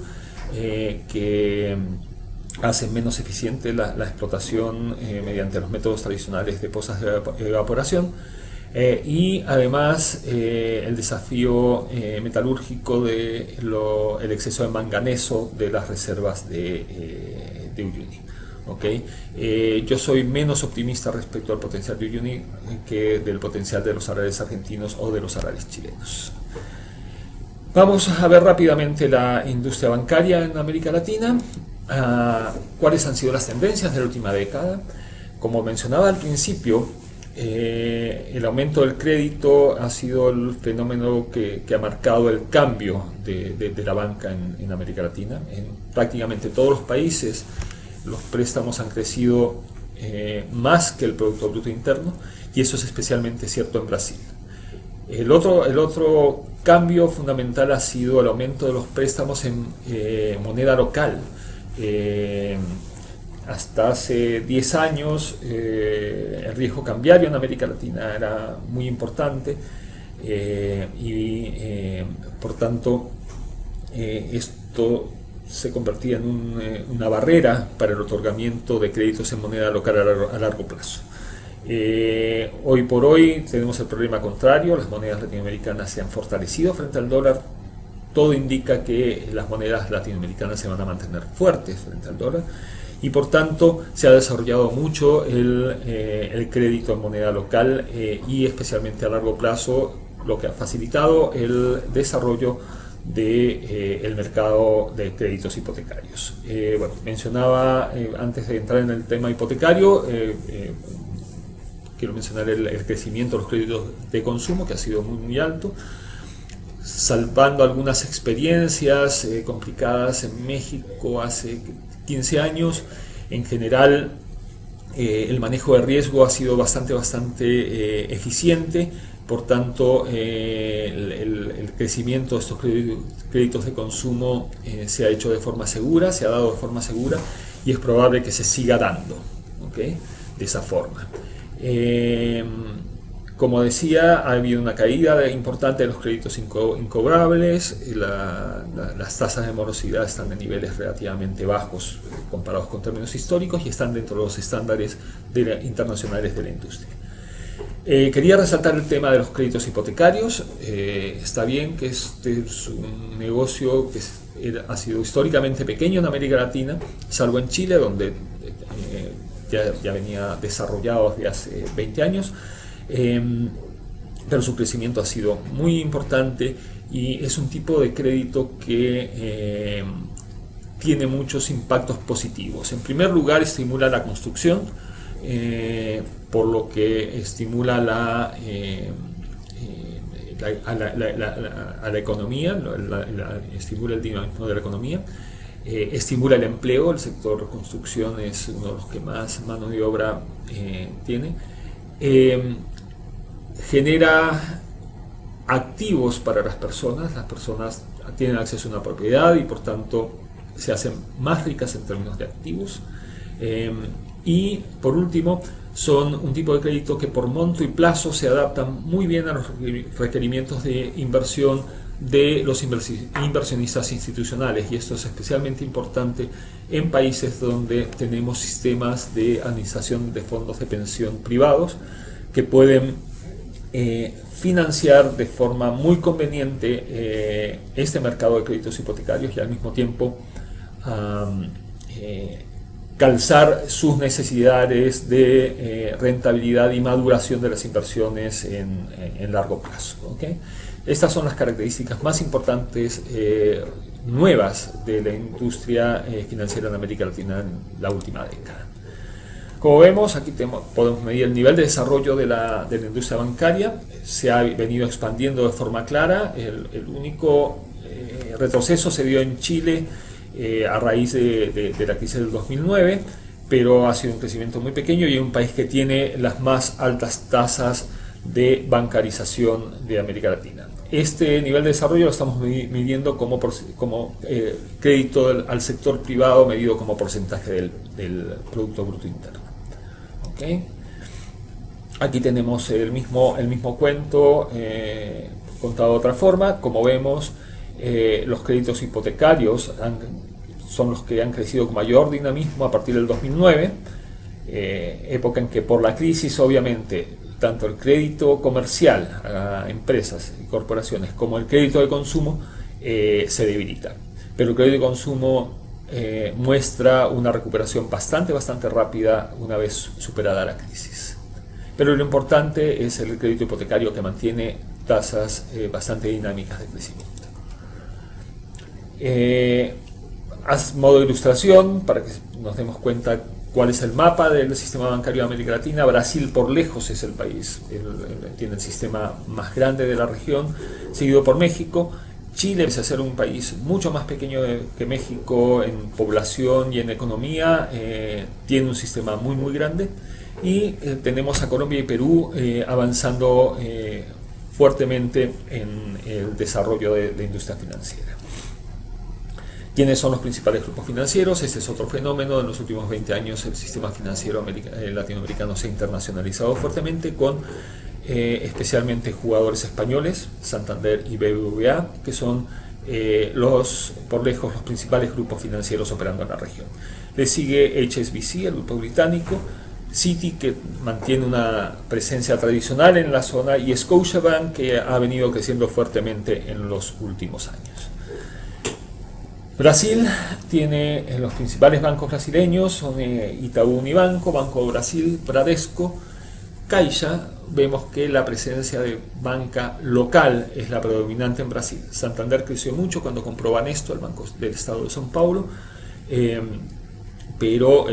que hacen menos eficiente la explotación mediante los métodos tradicionales de pozas de evaporación. Y además el desafío metalúrgico del exceso de manganeso de las reservas de Uyuni. ¿Okay? Yo soy menos optimista respecto al potencial de Uyuni que del potencial de los salares argentinos o de los salares chilenos. Vamos a ver rápidamente la industria bancaria en América Latina. ¿Cuáles han sido las tendencias de la última década? Como mencionaba al principio, el aumento del crédito ha sido el fenómeno que ha marcado el cambio de la banca en América Latina. En prácticamente todos los países los préstamos han crecido más que el Producto Bruto Interno, y eso es especialmente cierto en Brasil. El otro cambio fundamental ha sido el aumento de los préstamos en moneda local. Hasta hace 10 años el riesgo cambiario en América Latina era muy importante, y por tanto esto se convertía en una barrera para el otorgamiento de créditos en moneda local a largo plazo. Hoy por hoy tenemos el problema contrario, las monedas latinoamericanas se han fortalecido frente al dólar. Todo indica que las monedas latinoamericanas se van a mantener fuertes frente al dólar y por tanto se ha desarrollado mucho el crédito en moneda local y especialmente a largo plazo, lo que ha facilitado el desarrollo del mercado de créditos hipotecarios. Bueno, mencionaba antes de entrar en el tema hipotecario, quiero mencionar el crecimiento de los créditos de consumo, que ha sido muy alto, salvando algunas experiencias complicadas en México hace 15 años. En general, el manejo de riesgo ha sido bastante eficiente. Por tanto, el crecimiento de estos créditos de consumo se ha hecho de forma segura, se ha dado de forma segura y es probable que se siga dando, ¿okay?, de esa forma. Como decía, ha habido una caída importante de los créditos incobrables, las tasas de morosidad están en niveles relativamente bajos comparados con términos históricos y están dentro de los estándares internacionales de la industria. Quería resaltar el tema de los créditos hipotecarios. Está bien que este es un negocio que ha sido históricamente pequeño en América Latina, salvo en Chile, donde ya venía desarrollado desde hace 20 años. Pero su crecimiento ha sido muy importante y es un tipo de crédito que tiene muchos impactos positivos. En primer lugar, estimula la construcción, por lo que estimula a la economía, estimula el dinamismo de la economía, estimula el empleo. El sector construcción es uno de los que más mano de obra tiene. Genera activos para las personas tienen acceso a una propiedad y por tanto se hacen más ricas en términos de activos. Y por último, son un tipo de crédito que por monto y plazo se adaptan muy bien a los requerimientos de inversión de los inversionistas institucionales, y esto es especialmente importante en países donde tenemos sistemas de administración de fondos de pensión privados que pueden financiar de forma muy conveniente este mercado de créditos hipotecarios y al mismo tiempo calzar sus necesidades de rentabilidad y maduración de las inversiones en largo plazo, ¿okay? Estas son las características más importantes nuevas de la industria financiera en América Latina en la última década. Como vemos, aquí podemos medir el nivel de desarrollo de la industria bancaria. Se ha venido expandiendo de forma clara. El único retroceso se dio en Chile a raíz de la crisis del 2009, pero ha sido un crecimiento muy pequeño y es un país que tiene las más altas tasas de bancarización de América Latina. Este nivel de desarrollo lo estamos midiendo como crédito al sector privado medido como porcentaje del Producto Bruto Interno. ¿Okay? Aquí tenemos el mismo cuento contado de otra forma. Como vemos, los créditos hipotecarios son los que han crecido con mayor dinamismo a partir del 2009, época en que por la crisis obviamente tanto el crédito comercial a empresas y corporaciones como el crédito de consumo se debilita. Pero el crédito de consumo muestra una recuperación bastante rápida una vez superada la crisis. Pero lo importante es el crédito hipotecario, que mantiene tasas bastante dinámicas de crecimiento. A modo de ilustración, para que nos demos cuenta cuál es el mapa del sistema bancario de América Latina, Brasil por lejos es el país, tiene el sistema más grande de la región, seguido por México. Chile, pese a ser un país mucho más pequeño que México en población y en economía, tiene un sistema muy grande. Y tenemos a Colombia y Perú avanzando fuertemente en el desarrollo de la industria financiera. ¿Quiénes son los principales grupos financieros? Este es otro fenómeno. En los últimos 20 años el sistema financiero latinoamericano se ha internacionalizado fuertemente con especialmente jugadores españoles, Santander y BBVA, que son por lejos los principales grupos financieros operando en la región. Le sigue HSBC, el grupo británico, Citi, que mantiene una presencia tradicional en la zona, y Scotiabank, que ha venido creciendo fuertemente en los últimos años. Brasil tiene los principales bancos brasileños, son Itaú Unibanco, Banco do Brasil, Bradesco, Caixa. Vemos que la presencia de banca local es la predominante en Brasil. Santander creció mucho cuando compró Banesto, el Banco del Estado de São Paulo, pero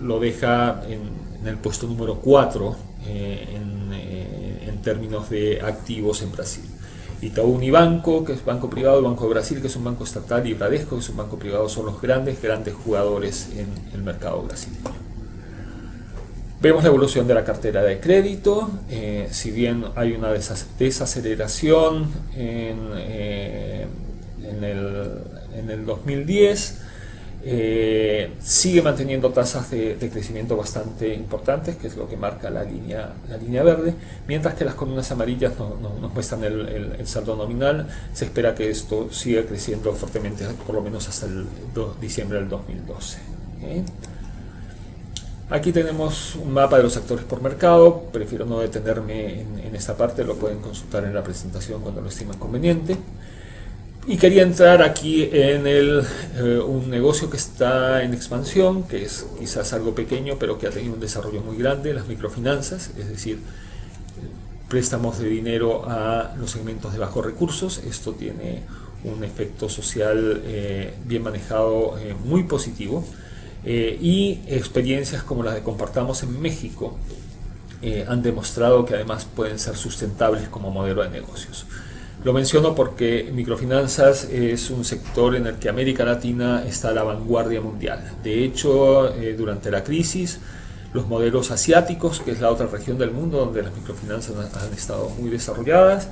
lo deja en el puesto número 4 en términos de activos en Brasil. Itaú Unibanco, que es banco privado, Banco de Brasil, que es un banco estatal, y Bradesco, que es un banco privado, son los grandes jugadores en el mercado brasileño. Vemos la evolución de la cartera de crédito. Si bien hay una desaceleración en el 2010, sigue manteniendo tasas de crecimiento bastante importantes, que es lo que marca la línea verde, mientras que las columnas amarillas nos muestran el saldo nominal. Se espera que esto siga creciendo fuertemente, por lo menos hasta el diciembre del 2012. ¿Okay? Aquí tenemos un mapa de los actores por mercado. Prefiero no detenerme en esta parte, lo pueden consultar en la presentación cuando lo estimen conveniente. Y quería entrar aquí en un negocio que está en expansión, que es quizás algo pequeño, pero que ha tenido un desarrollo muy grande, las microfinanzas, es decir, préstamos de dinero a los segmentos de bajos recursos. Esto tiene un efecto social bien manejado, muy positivo, y experiencias como las de Compartamos en México han demostrado que además pueden ser sustentables como modelo de negocios. Lo menciono porque microfinanzas es un sector en el que América Latina está a la vanguardia mundial. De hecho, durante la crisis, los modelos asiáticos, que es la otra región del mundo donde las microfinanzas han estado muy desarrolladas,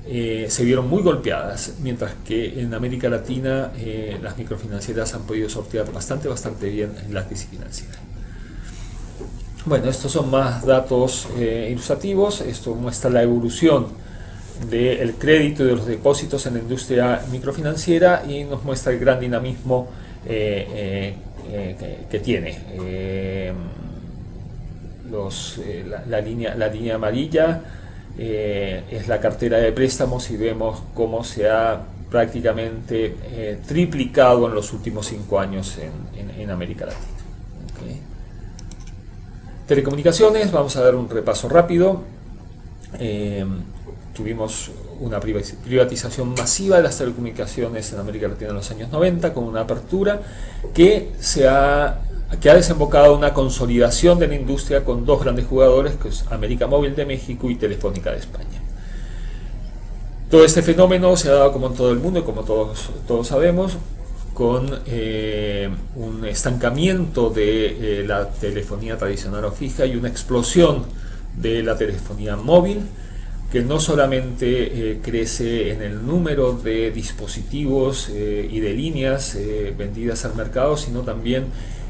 se vieron muy golpeadas, mientras que en América Latina las microfinancieras han podido sortear bastante bien la crisis financiera. Bueno, estos son más datos ilustrativos. Esto muestra la evolución del crédito y de los depósitos en la industria microfinanciera y nos muestra el gran dinamismo que tiene. La línea amarilla es la cartera de préstamos, y vemos cómo se ha prácticamente triplicado en los últimos 5 años en América Latina. Okay. Telecomunicaciones, vamos a dar un repaso rápido. Tuvimos una privatización masiva de las telecomunicaciones en América Latina en los años 90, con una apertura que ha desembocado en una consolidación de la industria con dos grandes jugadores, que es América Móvil de México y Telefónica de España. Todo este fenómeno se ha dado, como en todo el mundo y como todos sabemos, con un estancamiento de la telefonía tradicional o fija y una explosión de la telefonía móvil, que no solamente crece en el número de dispositivos y de líneas vendidas al mercado, sino también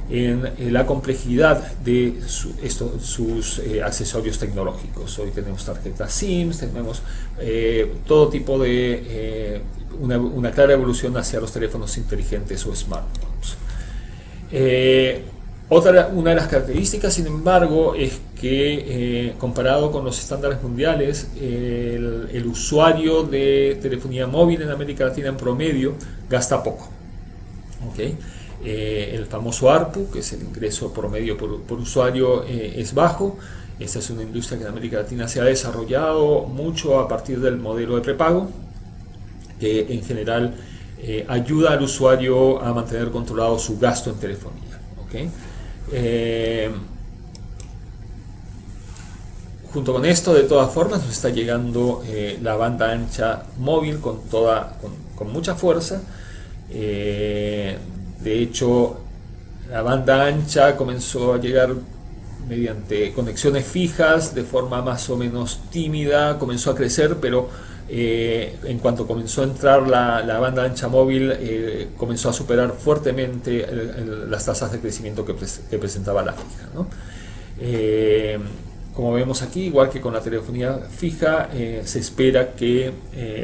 en la complejidad de sus accesorios tecnológicos. Hoy tenemos tarjetas SIM, tenemos todo tipo de una clara evolución hacia los teléfonos inteligentes o smartphones. Una de las características, sin embargo, es que comparado con los estándares mundiales, el usuario de telefonía móvil en América Latina en promedio gasta poco. ¿Okay? El famoso ARPU, que es el ingreso promedio por usuario, es bajo. Esta es una industria que en América Latina se ha desarrollado mucho a partir del modelo de prepago, que en general ayuda al usuario a mantener controlado su gasto en telefonía. ¿Okay? Junto con esto, de todas formas, nos está llegando la banda ancha móvil con mucha fuerza. De hecho, la banda ancha comenzó a llegar mediante conexiones fijas de forma más o menos tímida, comenzó a crecer, pero en cuanto comenzó a entrar la banda ancha móvil, comenzó a superar fuertemente las tasas de crecimiento que presentaba la fija, ¿no? Como vemos aquí, igual que con la telefonía fija, se espera que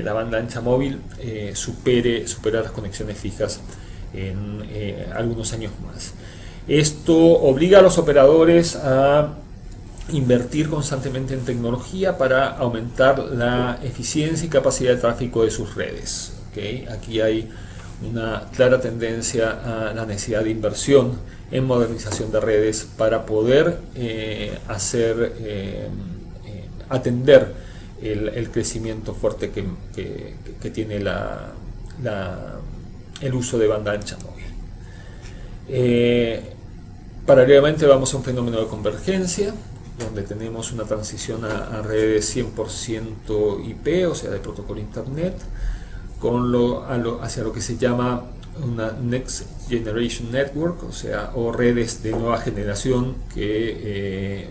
la banda ancha móvil supere las conexiones fijas en algunos años más. Esto obliga a los operadores a invertir constantemente en tecnología para aumentar la eficiencia y capacidad de tráfico de sus redes. ¿Okay? Aquí hay una clara tendencia a la necesidad de inversión en modernización de redes para poder atender el crecimiento fuerte que tiene el uso de banda ancha móvil. Paralelamente vamos a un fenómeno de convergencia, donde tenemos una transición a redes 100% IP, o sea, de protocolo Internet, hacia lo que se llama una Next Generation Network, o redes de nueva generación que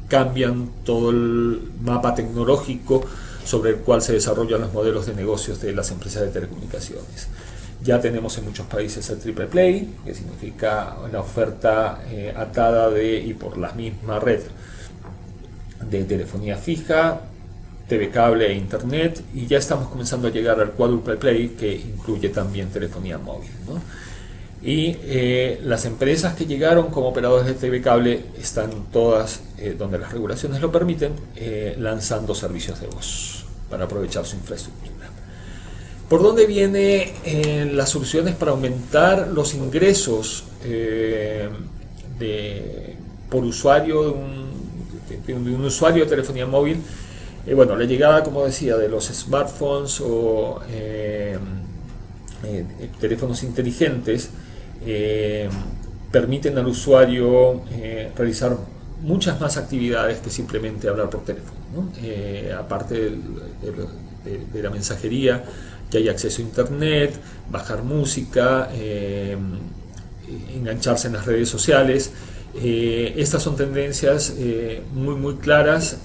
cambian todo el mapa tecnológico sobre el cual se desarrollan los modelos de negocios de las empresas de telecomunicaciones. Ya tenemos en muchos países el Triple Play, que significa la oferta atada y por la misma red de telefonía fija, TV cable e internet, y ya estamos comenzando a llegar al Quadruple Play, que incluye también telefonía móvil, ¿no? Y las empresas que llegaron como operadores de TV cable están todas, donde las regulaciones lo permiten, lanzando servicios de voz para aprovechar su infraestructura. ¿Por dónde vienen las soluciones para aumentar los ingresos por usuario de un usuario de telefonía móvil? Bueno, la llegada, como decía, de los smartphones o teléfonos inteligentes permiten al usuario realizar muchas más actividades que simplemente hablar por teléfono, ¿no? Aparte de la mensajería, ya hay acceso a internet, bajar música, engancharse en las redes sociales. Estas son tendencias muy claras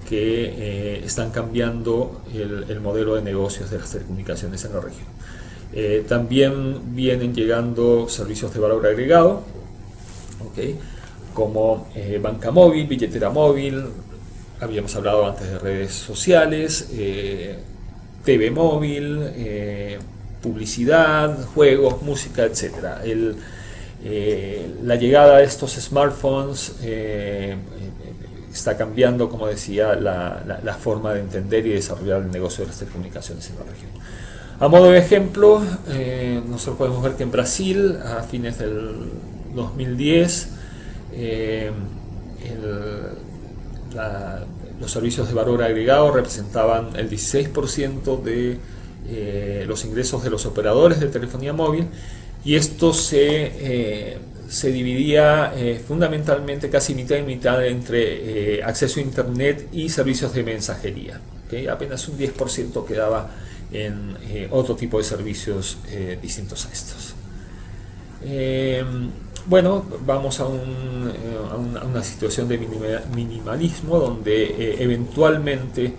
que están cambiando el modelo de negocios de las telecomunicaciones en la región. También vienen llegando servicios de valor agregado, ¿okay? Como banca móvil, billetera móvil, habíamos hablado antes de redes sociales, TV móvil, publicidad, juegos, música, etc. La llegada de estos smartphones está cambiando, como decía, la forma de entender y desarrollar el negocio de las telecomunicaciones en la región. A modo de ejemplo, nosotros podemos ver que en Brasil, a fines del 2010, los servicios de valor agregado representaban el 16% de los ingresos de los operadores de telefonía móvil, y esto se dividía fundamentalmente casi mitad y mitad entre acceso a internet y servicios de mensajería, ¿okay? Apenas un 10% quedaba en otro tipo de servicios distintos a estos. Bueno, vamos a una situación de minimalismo donde eventualmente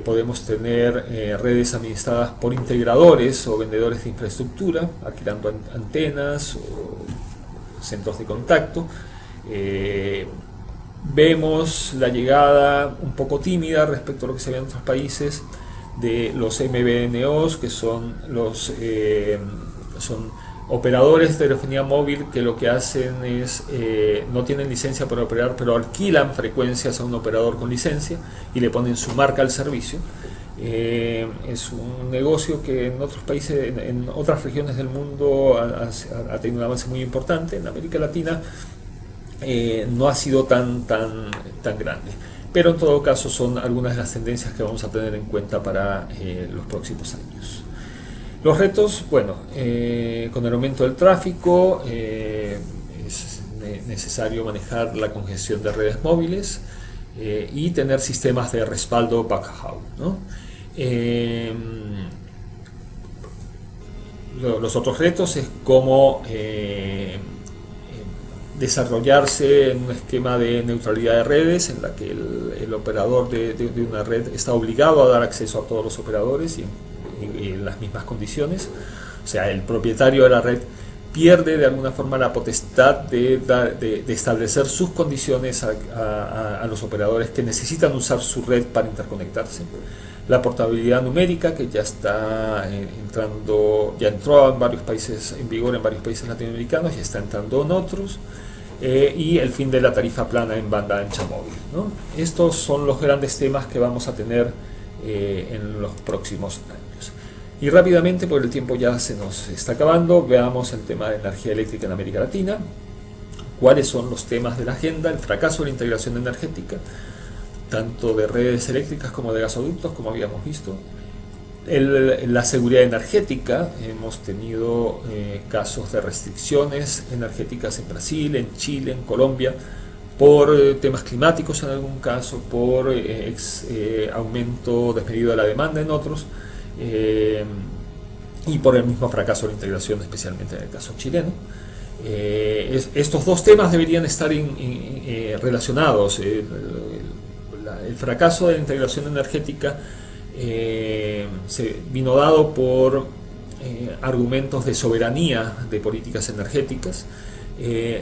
podemos tener redes administradas por integradores o vendedores de infraestructura, alquilando antenas o centros de contacto. Vemos la llegada un poco tímida respecto a lo que se ve en otros países de los MVNOs, que son operadores de telefonía móvil que lo que hacen es, no tienen licencia para operar, pero alquilan frecuencias a un operador con licencia y le ponen su marca al servicio. Es un negocio que en otros países, en otras regiones del mundo ha tenido un avance muy importante. En América Latina no ha sido tan grande, pero en todo caso son algunas de las tendencias que vamos a tener en cuenta para los próximos años. Los retos, bueno, con el aumento del tráfico es necesario manejar la congestión de redes móviles y tener sistemas de respaldo backhaul, ¿no? Los otros retos es cómo desarrollarse en un esquema de neutralidad de redes en la que el operador de una red está obligado a dar acceso a todos los operadores y en las mismas condiciones. O sea, el propietario de la red pierde de alguna forma la potestad de establecer sus condiciones a los operadores que necesitan usar su red para interconectarse. La portabilidad numérica, que ya está ya entró en varios países, en vigor en varios países latinoamericanos, ya está entrando en otros. Y el fin de la tarifa plana en banda ancha móvil, ¿no? Estos son los grandes temas que vamos a tener en los próximos años. Y rápidamente, porque el tiempo ya se nos está acabando, veamos el tema de energía eléctrica en América Latina. ¿Cuáles son los temas de la agenda? El fracaso de la integración energética, tanto de redes eléctricas como de gasoductos, como habíamos visto. La seguridad energética, hemos tenido casos de restricciones energéticas en Brasil, en Chile, en Colombia, por temas climáticos en algún caso, por aumento desmedido de la demanda en otros, y por el mismo fracaso de la integración, especialmente en el caso chileno. Estos dos temas deberían estar relacionados. El fracaso de la integración energética se vino dado por argumentos de soberanía de políticas energéticas.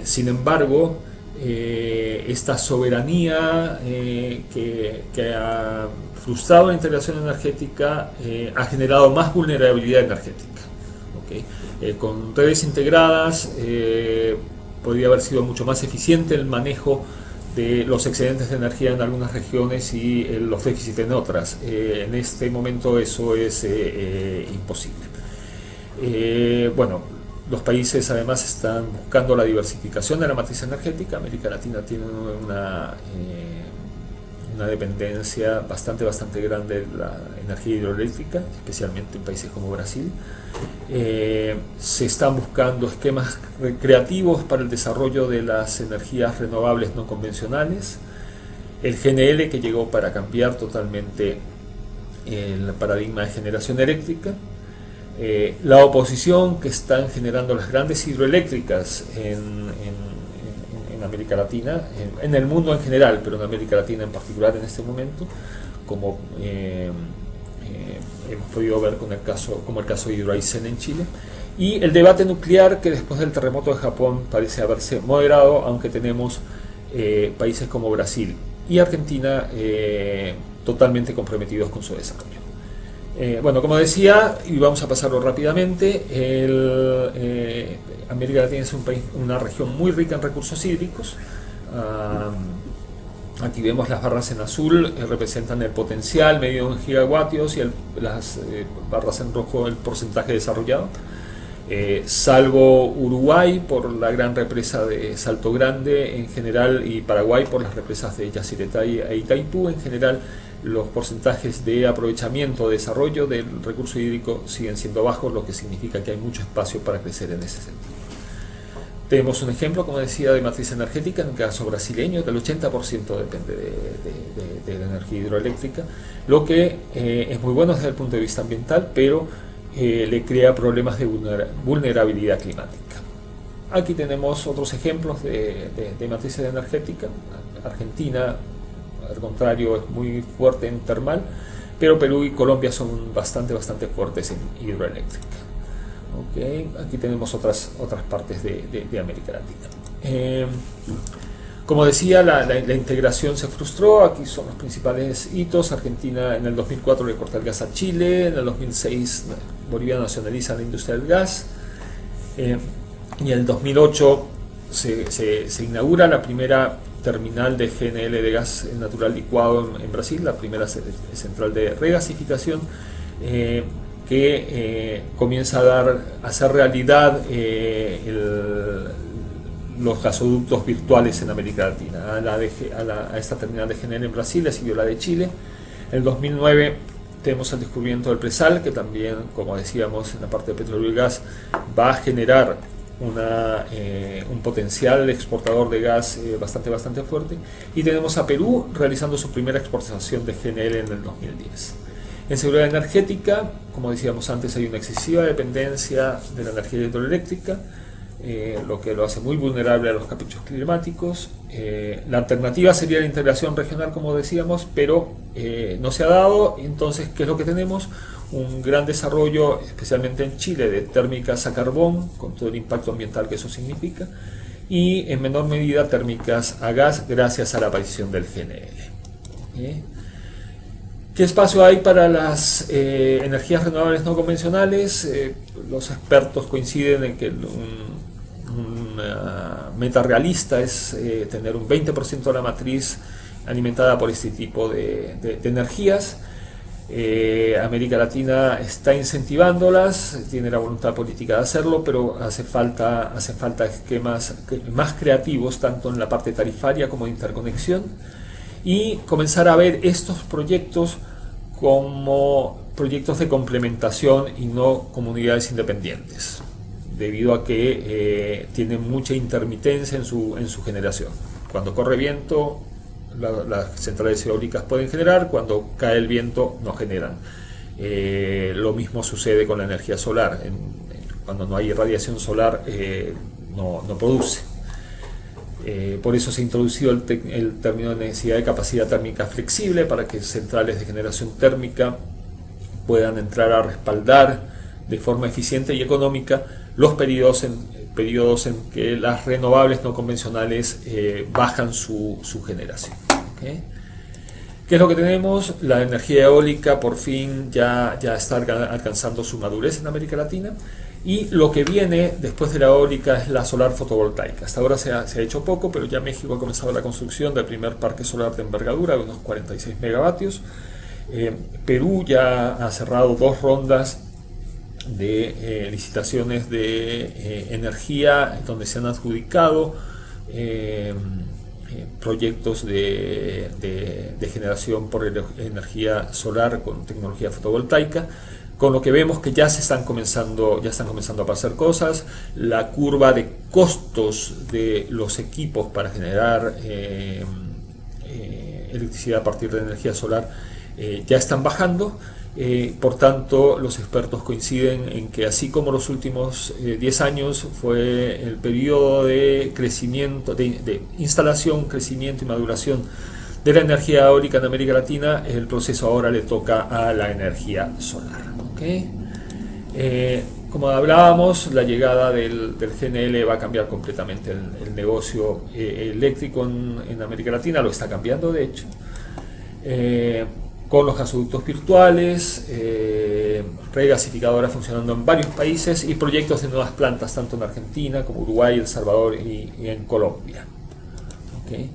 Sin embargo, esta soberanía que ha frustrado la integración energética ha generado más vulnerabilidad energética. ¿Okay? Con redes integradas podría haber sido mucho más eficiente el manejo de los excedentes de energía en algunas regiones y los déficits en otras. En este momento eso es imposible. Bueno, los países además están buscando la diversificación de la matriz energética. América Latina tiene una dependencia bastante grande de la energía hidroeléctrica, especialmente en países como Brasil. Se están buscando esquemas creativos para el desarrollo de las energías renovables no convencionales. El GNL, que llegó para cambiar totalmente el paradigma de generación eléctrica. La oposición que están generando las grandes hidroeléctricas en América Latina, en el mundo en general, pero en América Latina en particular en este momento, como hemos podido ver con como el caso de Hidroaicén en Chile, y el debate nuclear, que después del terremoto de Japón parece haberse moderado, aunque tenemos países como Brasil y Argentina totalmente comprometidos con su desarrollo. Bueno, como decía, y vamos a pasarlo rápidamente, América Latina es un país, una región muy rica en recursos hídricos. Aquí vemos las barras en azul, representan el potencial medido en gigavatios, y las barras en rojo el porcentaje desarrollado. Salvo Uruguay por la gran represa de Salto Grande en general, y Paraguay por las represas de Yacyretá e Itaipú, en general los porcentajes de aprovechamiento o desarrollo del recurso hídrico siguen siendo bajos, lo que significa que hay mucho espacio para crecer en ese sentido. Tenemos un ejemplo, como decía, de matriz energética, en el caso brasileño, que el 80% depende de la energía hidroeléctrica, lo que es muy bueno desde el punto de vista ambiental, pero le crea problemas de vulnerabilidad climática. Aquí tenemos otros ejemplos de matrices energéticas. Argentina, al contrario, es muy fuerte en termal, pero Perú y Colombia son bastante fuertes en hidroeléctrica. Okay. Aquí tenemos otras partes de América Latina. Como decía, la integración se frustró. Aquí son los principales hitos. Argentina en el 2004 le corta el gas a Chile, en el 2006 Bolivia nacionaliza la industria del gas, y en el 2008 se inaugura la primera terminal de GNL de gas natural licuado en Brasil, la primera central de regasificación, que comienza a hacer realidad los gasoductos virtuales en América Latina. A esta terminal de GNL en Brasil le siguió la de Chile. En el 2009 tenemos el descubrimiento del presal, que también, como decíamos, en la parte de petróleo y gas va a generar un potencial exportador de gas bastante fuerte. Y tenemos a Perú realizando su primera exportación de GNL en el 2010. En seguridad energética, como decíamos antes, hay una excesiva dependencia de la energía hidroeléctrica, lo que lo hace muy vulnerable a los caprichos climáticos. La alternativa sería la integración regional, como decíamos, pero no se ha dado. Entonces, ¿qué es lo que tenemos? un gran desarrollo, especialmente en Chile, de térmicas a carbón, con todo el impacto ambiental que eso significa, y en menor medida térmicas a gas, gracias a la aparición del GNL. ¿Qué espacio hay para las energías renovables no convencionales? Los expertos coinciden en que una meta realista es tener un 20% de la matriz alimentada por este tipo de energías. América Latina está incentivándolas, tiene la voluntad política de hacerlo, pero hace falta esquemas más creativos, tanto en la parte tarifaria como de interconexión, y comenzar a ver estos proyectos como proyectos de complementación y no como unidades independientes, debido a que tienen mucha intermitencia en su generación. Cuando corre viento, las centrales eólicas pueden generar, cuando cae el viento no generan. Lo mismo sucede con la energía solar. Cuando no hay radiación solar no produce. Por eso se ha introducido el término de necesidad de capacidad térmica flexible, para que centrales de generación térmica puedan entrar a respaldar de forma eficiente y económica los periodos en que las renovables no convencionales bajan su generación. ¿Okay? ¿Qué es lo que tenemos? La energía eólica por fin ya está alcanzando su madurez en América Latina, y lo que viene después de la eólica es la solar fotovoltaica. Hasta ahora se ha hecho poco, pero ya México ha comenzado la construcción del primer parque solar de envergadura de unos 46 megavatios. Perú ya ha cerrado 2 rondas de licitaciones de energía, donde se han adjudicado proyectos de generación por energía solar con tecnología fotovoltaica, con lo que vemos que ya están comenzando a pasar cosas. La curva de costos de los equipos para generar electricidad a partir de energía solar ya están bajando. Por tanto, los expertos coinciden en que, así como los últimos 10 años fue el periodo de crecimiento, de instalación, crecimiento y maduración de la energía eólica en América Latina, el proceso ahora le toca a la energía solar. ¿Okay? Como hablábamos, la llegada del GNL va a cambiar completamente el negocio eléctrico en América Latina, lo está cambiando de hecho. Con los gasoductos virtuales, regasificadoras funcionando en varios países y proyectos de nuevas plantas tanto en Argentina como Uruguay, El Salvador y en Colombia. ¿Okay?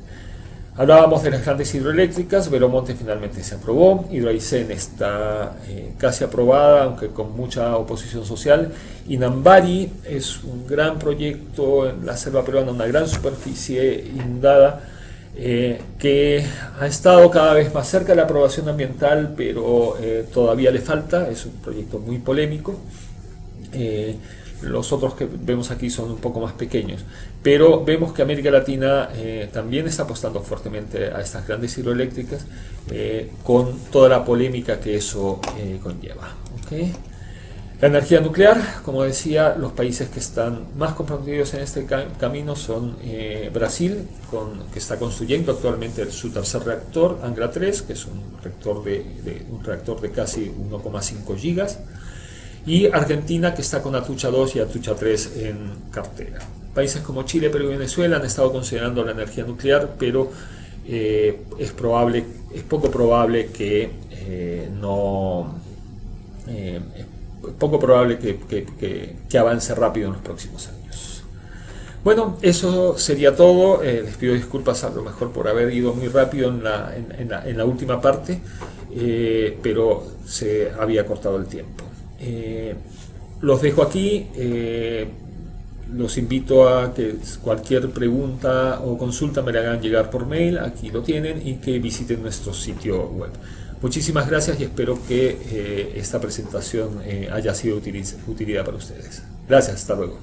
Hablábamos de las grandes hidroeléctricas. Belo Monte finalmente se aprobó, Hidroaicén está casi aprobada, aunque con mucha oposición social. Inambari es un gran proyecto en la selva peruana, una gran superficie inundada, que ha estado cada vez más cerca de la aprobación ambiental, pero todavía le falta. Es un proyecto muy polémico. Los otros que vemos aquí son un poco más pequeños, pero vemos que América Latina también está apostando fuertemente a estas grandes hidroeléctricas, con toda la polémica que eso conlleva. ¿Okay? La energía nuclear, como decía, los países que están más comprometidos en este camino son Brasil, que está construyendo actualmente su tercer reactor, Angra 3, que es un reactor de casi 1,5 gigas, y Argentina, que está con Atucha 2 y Atucha 3 en cartera. Países como Chile, Perú y Venezuela han estado considerando la energía nuclear, pero es poco probable que avance rápido en los próximos años. Bueno, eso sería todo. Les pido disculpas a lo mejor por haber ido muy rápido en la última parte, pero se había cortado el tiempo. Los dejo aquí. Los invito a que cualquier pregunta o consulta me la hagan llegar por mail, aquí lo tienen, y que visiten nuestro sitio web. Muchísimas gracias y espero que esta presentación haya sido de utilidad para ustedes. Gracias, hasta luego.